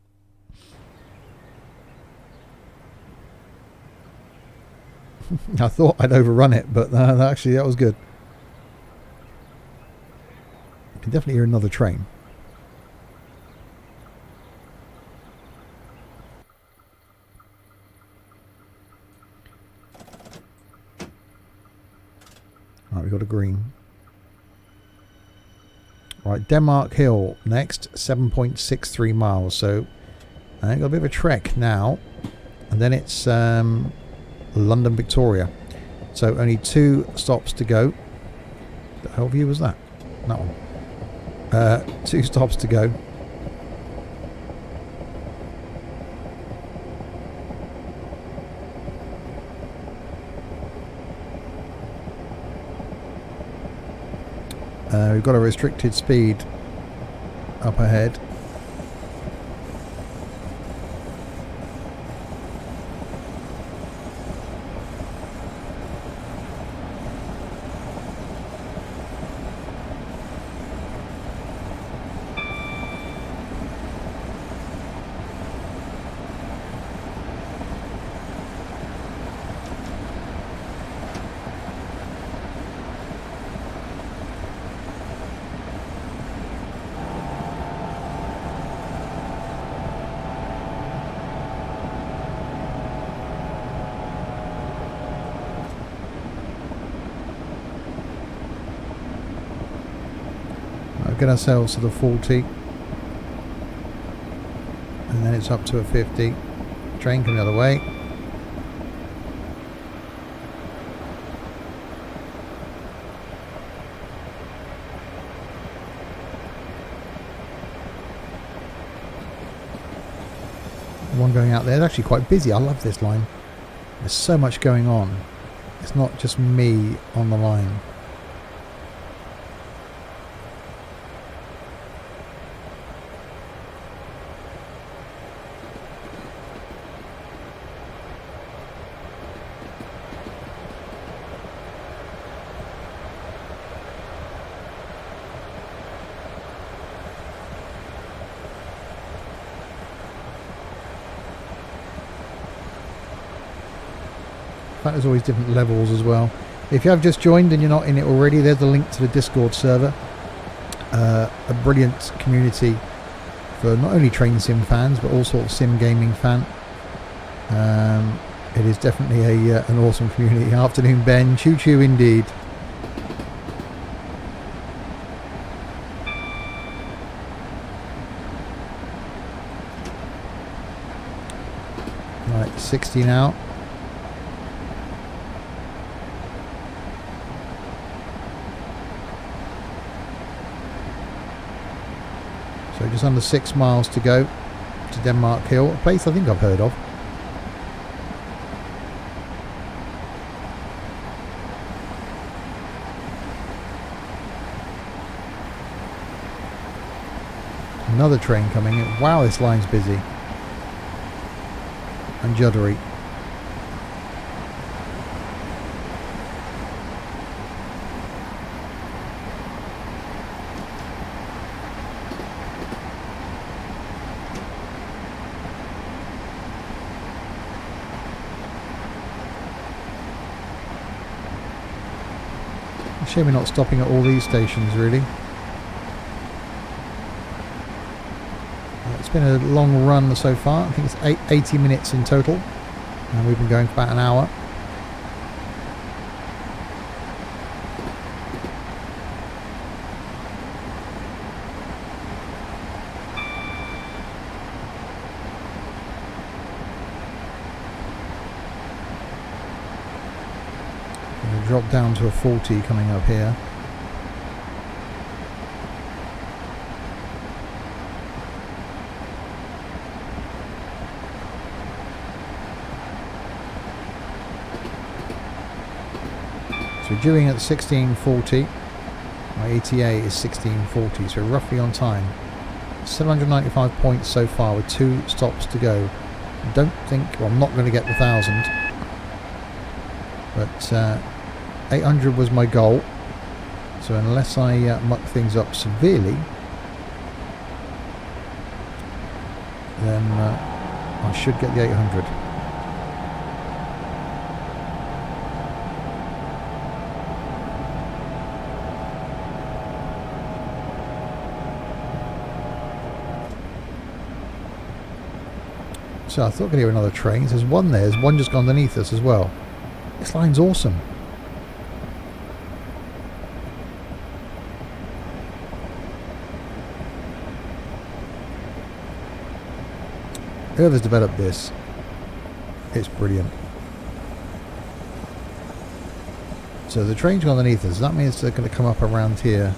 I thought I'd overrun it, but actually that was good. You can definitely hear another train. Right, we've got a green. Right, Denmark Hill next, 7.63 miles. So I got a bit of a trek now, and then it's London Victoria. So only 2 stops to go. The hell view was that? That one. 2 stops to go. We've got a restricted speed up ahead. Get ourselves to the 40, and then it's up to a 50. Train coming the other way. One going out there. It's actually quite busy. I love this line. There's so much going on. It's not just me on the line. There's always different levels as well. If you have just joined and you're not in it already, there's the link to the Discord server. A brilliant community for not only train sim fans but all sorts of sim gaming fan. It is definitely an awesome community. Afternoon, Ben. Choo choo indeed. Right, 60 now. So just under 6 miles to go to Denmark Hill, a place I think I've heard of. Another train coming in. Wow, this line's busy. And juddery. Shame we're not stopping at all these stations, really. It's been a long run so far. I think it's 80 minutes in total, and we've been going for about an hour. drop down to a 40 coming up here. So we're due at 1640. My ETA is 1640, so roughly on time. 795 points so far with 2 stops to go. Don't think, well, I'm not going to get the 1000, but 800 was my goal. So unless I muck things up severely, then I should get the 800. So I thought I could hear another train. There's one there. There's one just gone underneath us as well. This line's awesome. Whoever's developed this, it's brilliant. So the train's gone underneath us. That means they're going to come up around here.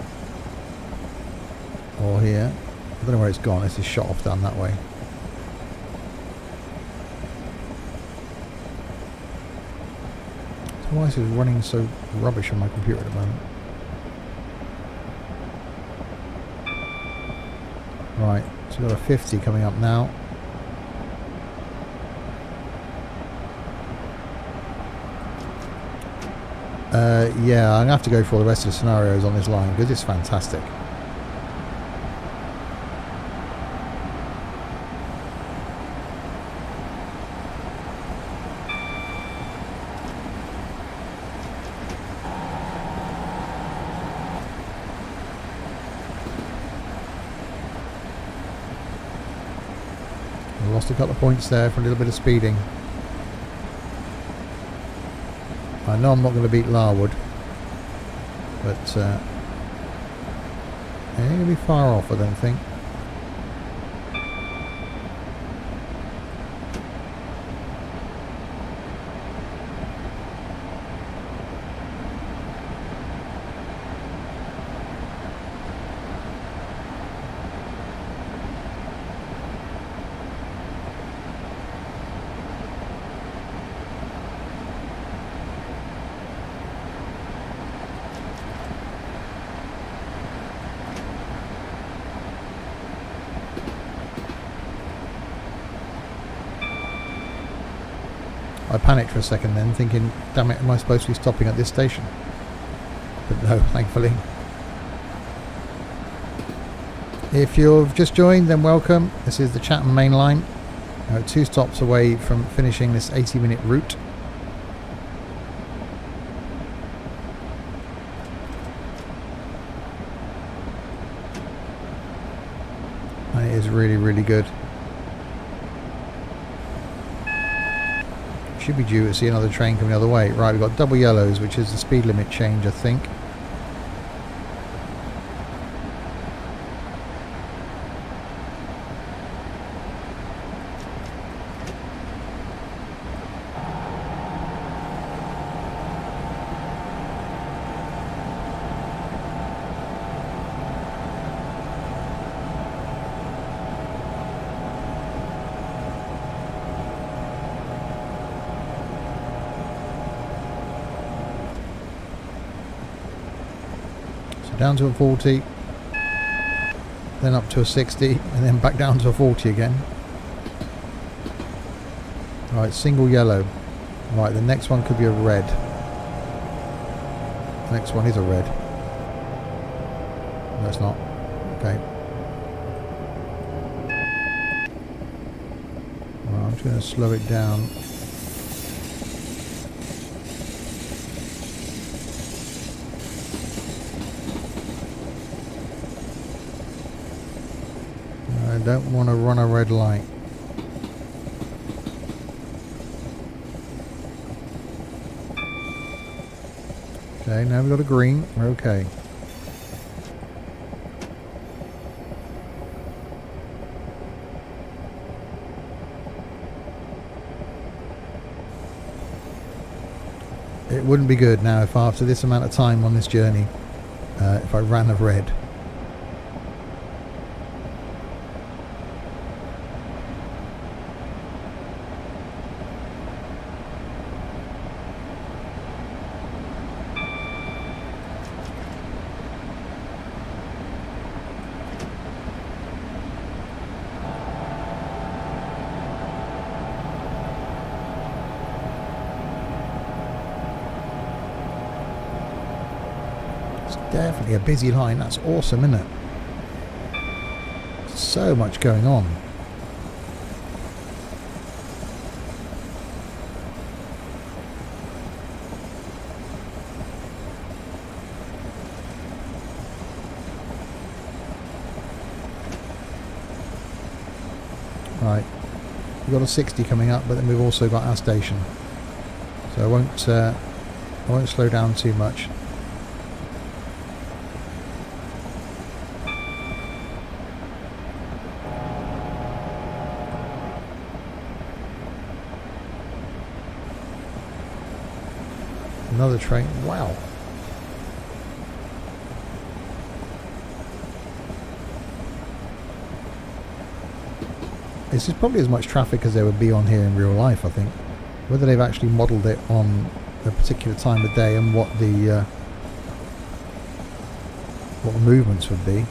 Or here. I don't know where it's gone. It's just shot off down that way. Why is it running so rubbish on my computer at the moment? Right, so we've got a 50 coming up now. Yeah, I'm going to have to go for all the rest of the scenarios on this line because it's fantastic. I lost a couple of points there for a little bit of speeding. I know I'm not going to beat Larwood, but it ain't going to be far off, I don't think. I panicked for a second then, thinking, damn it, am I supposed to be stopping at this station? But no, thankfully. If you've just joined, then welcome. This is the Chatham main line. 2 stops away from finishing this 80-minute route. And it is really, really good. Should be due to see another train coming the other way. Right, we've got double yellows, which is the speed limit change, I think. Down to a 40, then up to a 60, and then back down to a 40 again. Right, single yellow. Right, the next one could be a red. The next one is a red. No, it's not. Okay. Right, I'm just going to slow it down. I don't want to run a red light. Okay, now we've got a green. We're okay. It wouldn't be good now if after this amount of time on this journey, if I ran of red. Definitely a busy line. That's awesome, isn't it? So much going on. Right, we've got a 60 coming up, but then we've also got our station, so I won't slow down too much. Another train. Wow. This is probably as much traffic as there would be on here in real life, I think. Whether they've actually modelled it on a particular time of day and what the movements would be.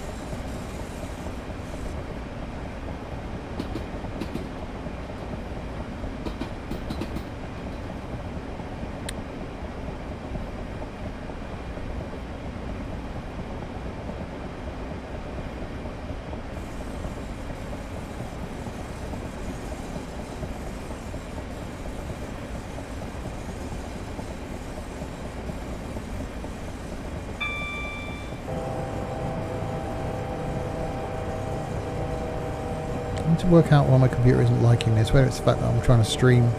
To work out why my computer isn't liking this, whether it's the fact that I'm trying to stream.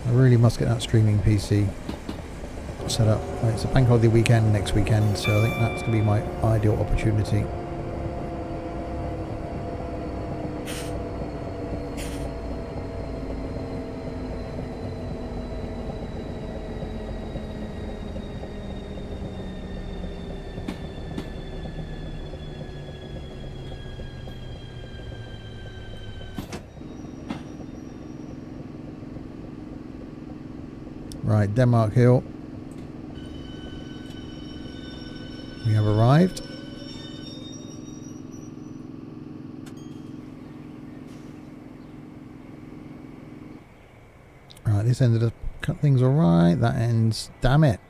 I really must get that streaming PC set up. It's a bank holiday weekend next weekend, so I think that's going to be my ideal opportunity. Right, Denmark Hill. We have arrived. Right, this ended up cut things alright. That ends. Damn it.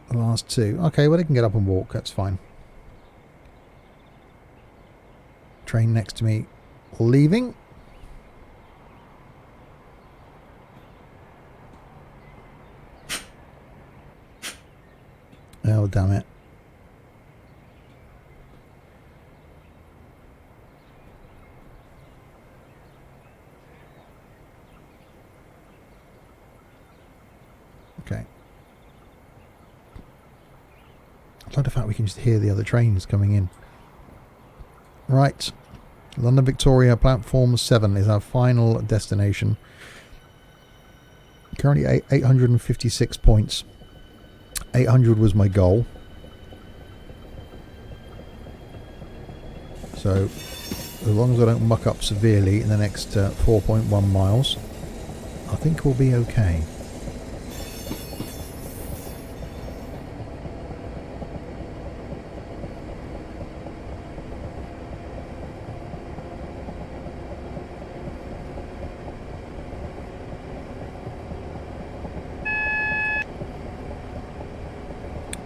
The last two. Okay, well they can get up and walk, that's fine. Train next to me leaving. Oh, damn it. Okay. I like the fact we can just hear the other trains coming in. Right. London Victoria platform 7 is our final destination. Currently 856 points. 800 was my goal. So as long as I don't muck up severely in the next 4.1 miles, I think we'll be okay.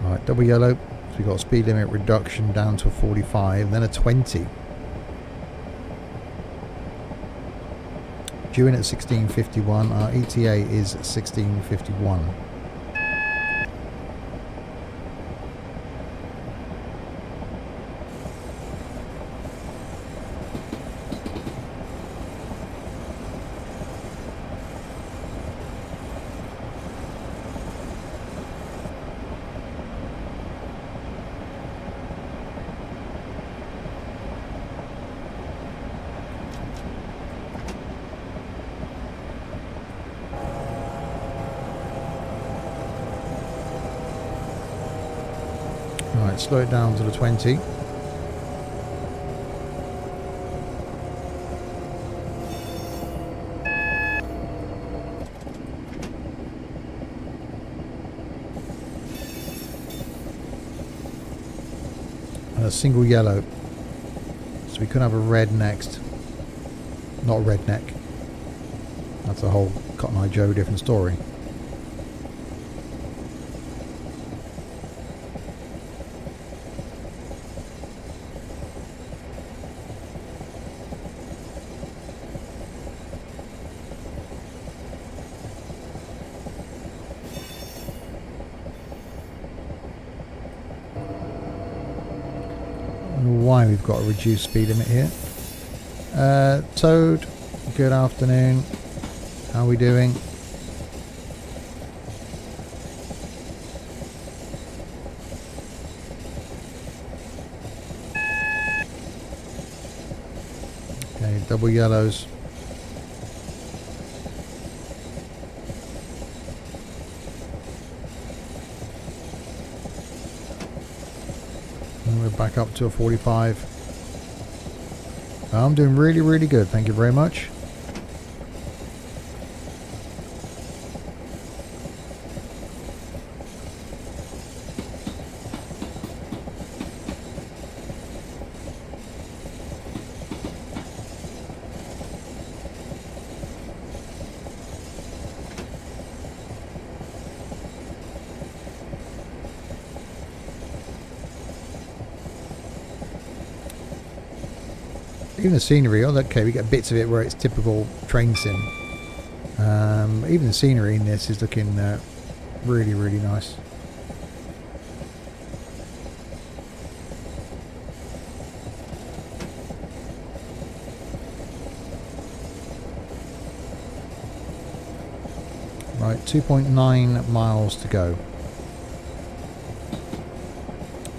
Right, double yellow. So we've got a speed limit reduction down to 45, then a 20. Due in at 1651. Our ETA is 1651. Right, slow it down to the 20. And a single yellow. So we could have a red next. Not a redneck. That's a whole Cotton Eye Joe different story. Why we've got a reduced speed limit here. Toad, good afternoon. How are we doing? Okay, double yellows. And we're back up to a 45. I'm doing really, really good. Thank you very much. Even the scenery, oh okay, we get bits of it where it's typical train sim. Even the scenery in this is looking really, really nice. Right, 2.9 miles to go.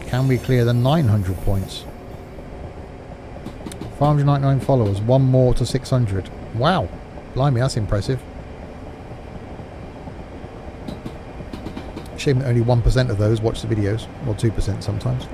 Can we clear the 900 points? 599 followers, one more to 600. Wow, blimey, that's impressive. Shame that only 1% of those watch the videos, or 2% sometimes.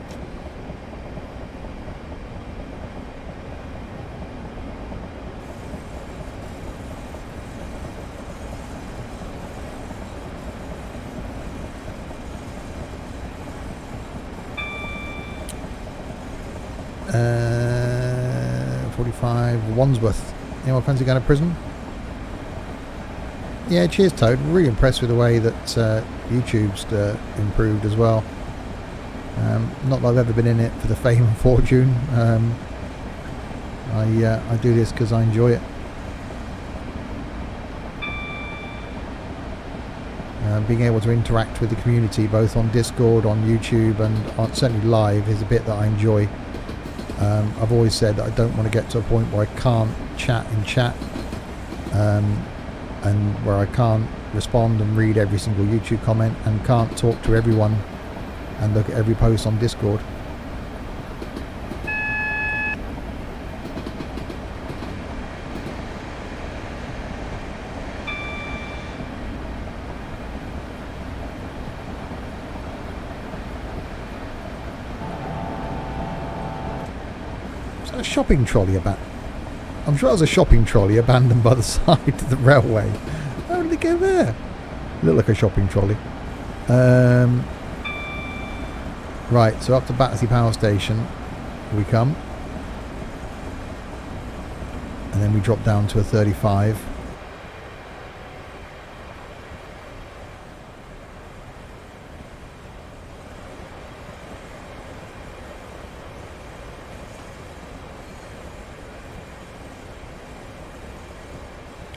Uh, 45 Wandsworth. Anyone fancy going to prison? Yeah, cheers Toad. Really impressed with the way that YouTube's improved as well. Not that I've ever been in it for the fame and fortune. I do this because I enjoy it. Being able to interact with the community both on Discord, on YouTube and certainly live is a bit that I enjoy. I've always said that I don't want to get to a point where I can't chat in chat and where I can't respond and read every single YouTube comment and can't talk to everyone and look at every post on Discord. A shopping trolley I'm sure it was a shopping trolley abandoned by the side of the railway. How did it go there? Looked like a shopping trolley. Right, so up to Battersea Power Station we come. And then we drop down to a 35.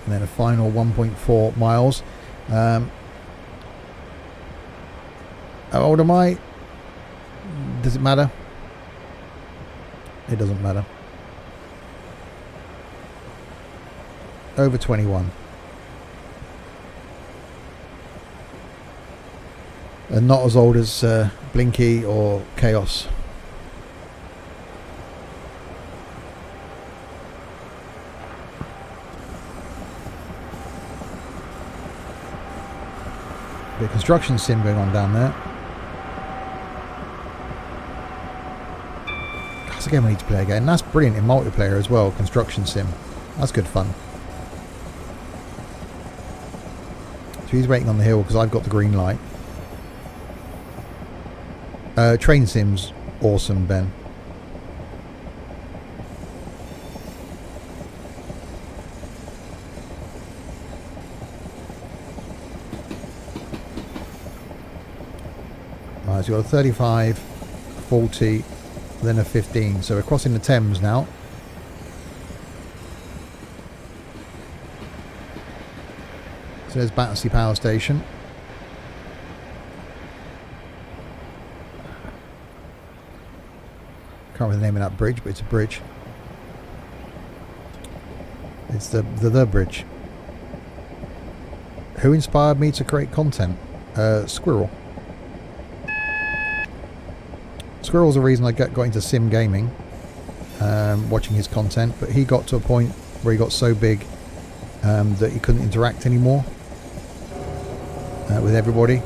And then a final 1.4 miles. How old am I? Does it matter? It doesn't matter. Over 21. And not as old as Blinky or Chaos. Bit of construction sim going on down there. game I need to play again. That's brilliant in multiplayer as well. Construction sim. That's good fun. So he's waiting on the hill because I've got the green light. Train sim's awesome, Ben. Right, so you've got a 35, 40, then a 15. So we're crossing the Thames now. So there's Battersea Power Station. Can't remember the name of that bridge, but it's a bridge. It's the bridge. Who inspired me to create content? Squirrel. Squirrel's the reason I got into sim gaming, watching his content, but he got to a point where he got so big that he couldn't interact anymore with everybody,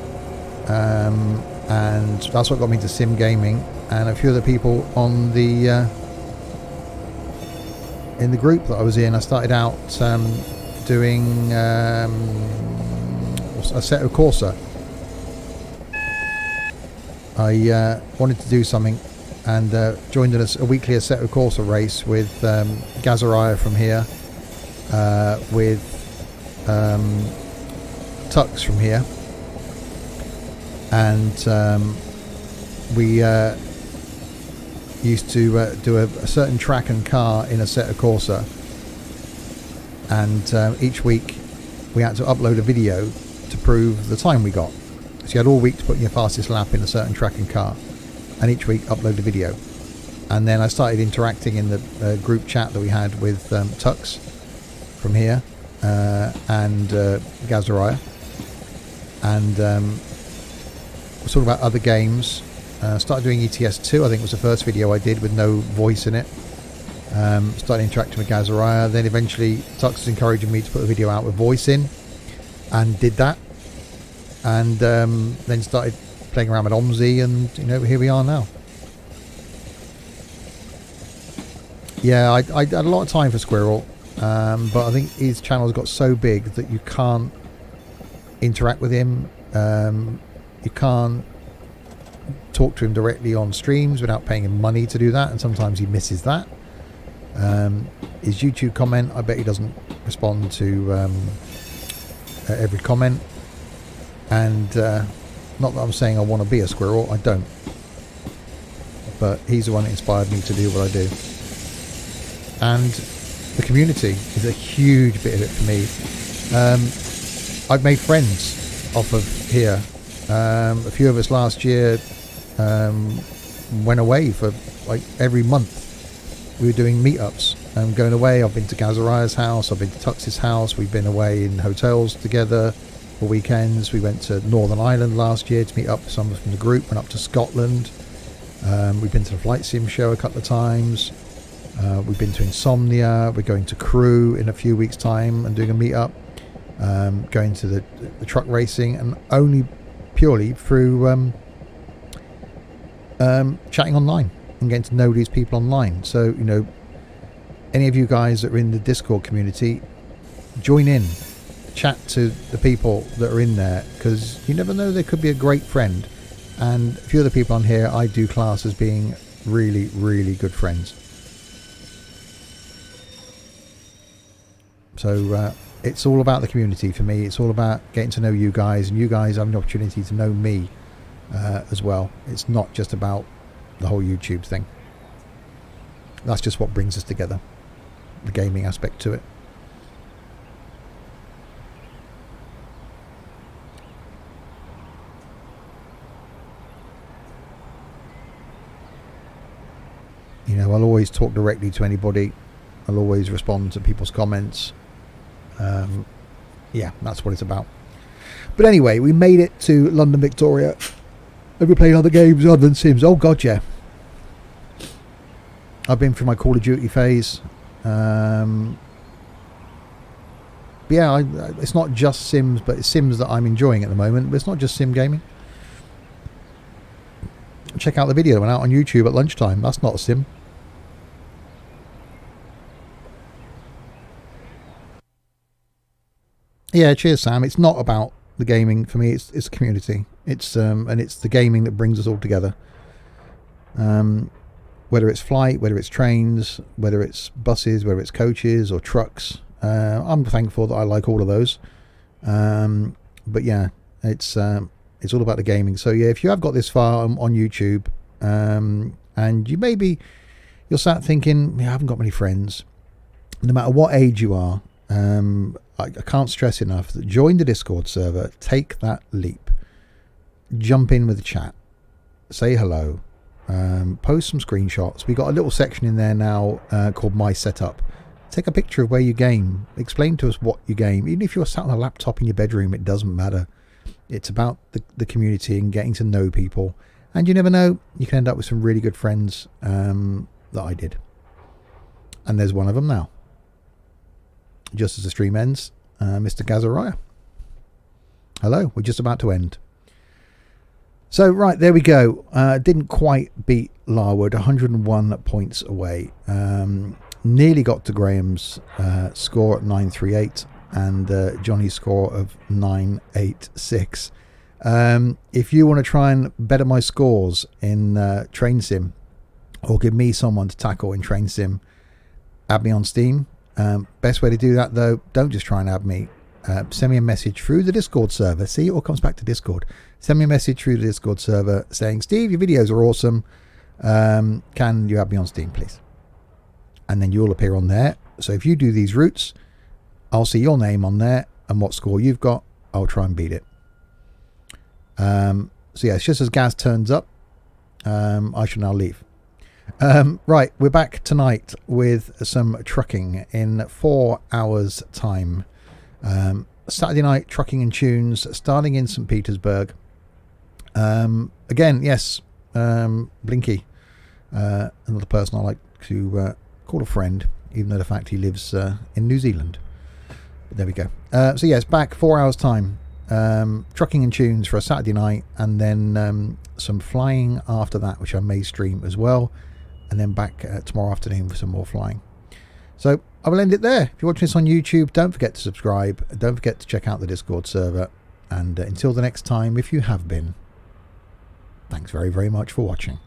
and that's what got me into sim gaming. And a few other people on the in the group that I was in, I started out doing Assetto Corsa. I wanted to do something and joined in a weekly Assetto Corsa race with Gazariah from here, with Tux from here, and we used to do a certain track and car in Assetto Corsa, and each week we had to upload a video to prove the time we got. So you had all week to put in your fastest lap in a certain track and car, and each week upload a video. And then I started interacting in the group chat that we had with Tux from here, and Gazariah, and we're talking about other games. Started doing ETS2, I think was the first video I did with no voice in it. Started interacting with Gazariah, then eventually Tux was encouraging me to put a video out with voice in, and did that. And then started playing around with OMSI, and here we are now. Yeah, I had a lot of time for Squirrel, but I think his channel's got so big that you can't interact with him. You can't talk to him directly on streams without paying him money to do that, and sometimes he misses that. His YouTube comment, I bet he doesn't respond to every comment. And not that I'm saying I want to be a squirrel, I don't, but he's the one that inspired me to do what I do. And the community is a huge bit of it for me. I've made friends off of here. A few of us last year went away for like every month. We were doing meetups and going away. I've been to Gazariah's house, I've been to Tux's house, we've been away in hotels together for weekends. We went to Northern Ireland last year to meet up with someone from the group, went up to Scotland. We've been to the Flight Sim show a couple of times. We've been to Insomnia. We're going to Crew in a few weeks' time and doing a meetup. Going to the truck racing, and only purely through chatting online and getting to know these people online. So, any of you guys that are in the Discord community, join in, chat to the people that are in there, because you never know, there could be a great friend. And a few of the people on here I do class as being really, really good friends. So it's all about the community for me. It's all about getting to know you guys, and you guys have an opportunity to know me as well. It's not just about the whole YouTube thing. That's just what brings us together, the gaming aspect to it. I'll always talk directly to anybody. I'll always respond to people's comments. Yeah, that's what it's about. But anyway, we made it to London Victoria. Have we played other games other than Sims? Oh god, yeah. I've been through my Call of Duty phase. But yeah, it's not just Sims, but it's Sims that I'm enjoying at the moment. But it's not just sim gaming. Check out the video that went out on YouTube at lunchtime. That's not a sim. Yeah, cheers, Sam. It's not about the gaming for me. It's a community. It's and it's the gaming that brings us all together. Whether it's flight, whether it's trains, whether it's buses, whether it's coaches or trucks. I'm thankful that I like all of those. But yeah, it's all about the gaming. So yeah, if you have got this far on YouTube, and you're sat thinking, I haven't got many friends. No matter what age you are, I can't stress enough that join the Discord server. Take that leap. Jump in with the chat. Say hello. Post some screenshots. We got a little section in there now called My Setup. Take a picture of where you game. Explain to us what you game. Even if you're sat on a laptop in your bedroom, it doesn't matter. It's about the community and getting to know people. And you never know, you can end up with some really good friends that I did. And there's one of them now. Just as the stream ends, Mr. Gazariah. Hello, we're just about to end. So, right, there we go. Didn't quite beat Larwood, 101 points away. Nearly got to Graham's score at 938 and Johnny's score of 986. If you want to try and better my scores in Train Sim, or give me someone to tackle in Train Sim, add me on Steam. Best way to do that, though, don't just try and add me. Send me a message through the Discord server. See, it all comes back to Discord. Send me a message through the Discord server saying, Steve, your videos are awesome. Can you add me on Steam, please? And then you'll appear on there. So if you do these routes, I'll see your name on there and what score you've got. I'll try and beat it. So yeah, it's just as Gaz turns up, I shall now leave. Right, we're back tonight with some trucking in 4 hours time. Saturday night trucking and tunes starting in St. Petersburg. Again, yes, Blinky, another person I like to call a friend, even though the fact he lives in New Zealand. But there we go. So yes, back 4 hours time. Trucking and tunes for a Saturday night, and then some flying after that, which I may stream as well, and then back tomorrow afternoon for some more flying. So I will end it there. If you're watching this on YouTube, don't forget to subscribe. Don't forget to check out the Discord server. And until the next time, if you have been, thanks very, very much for watching.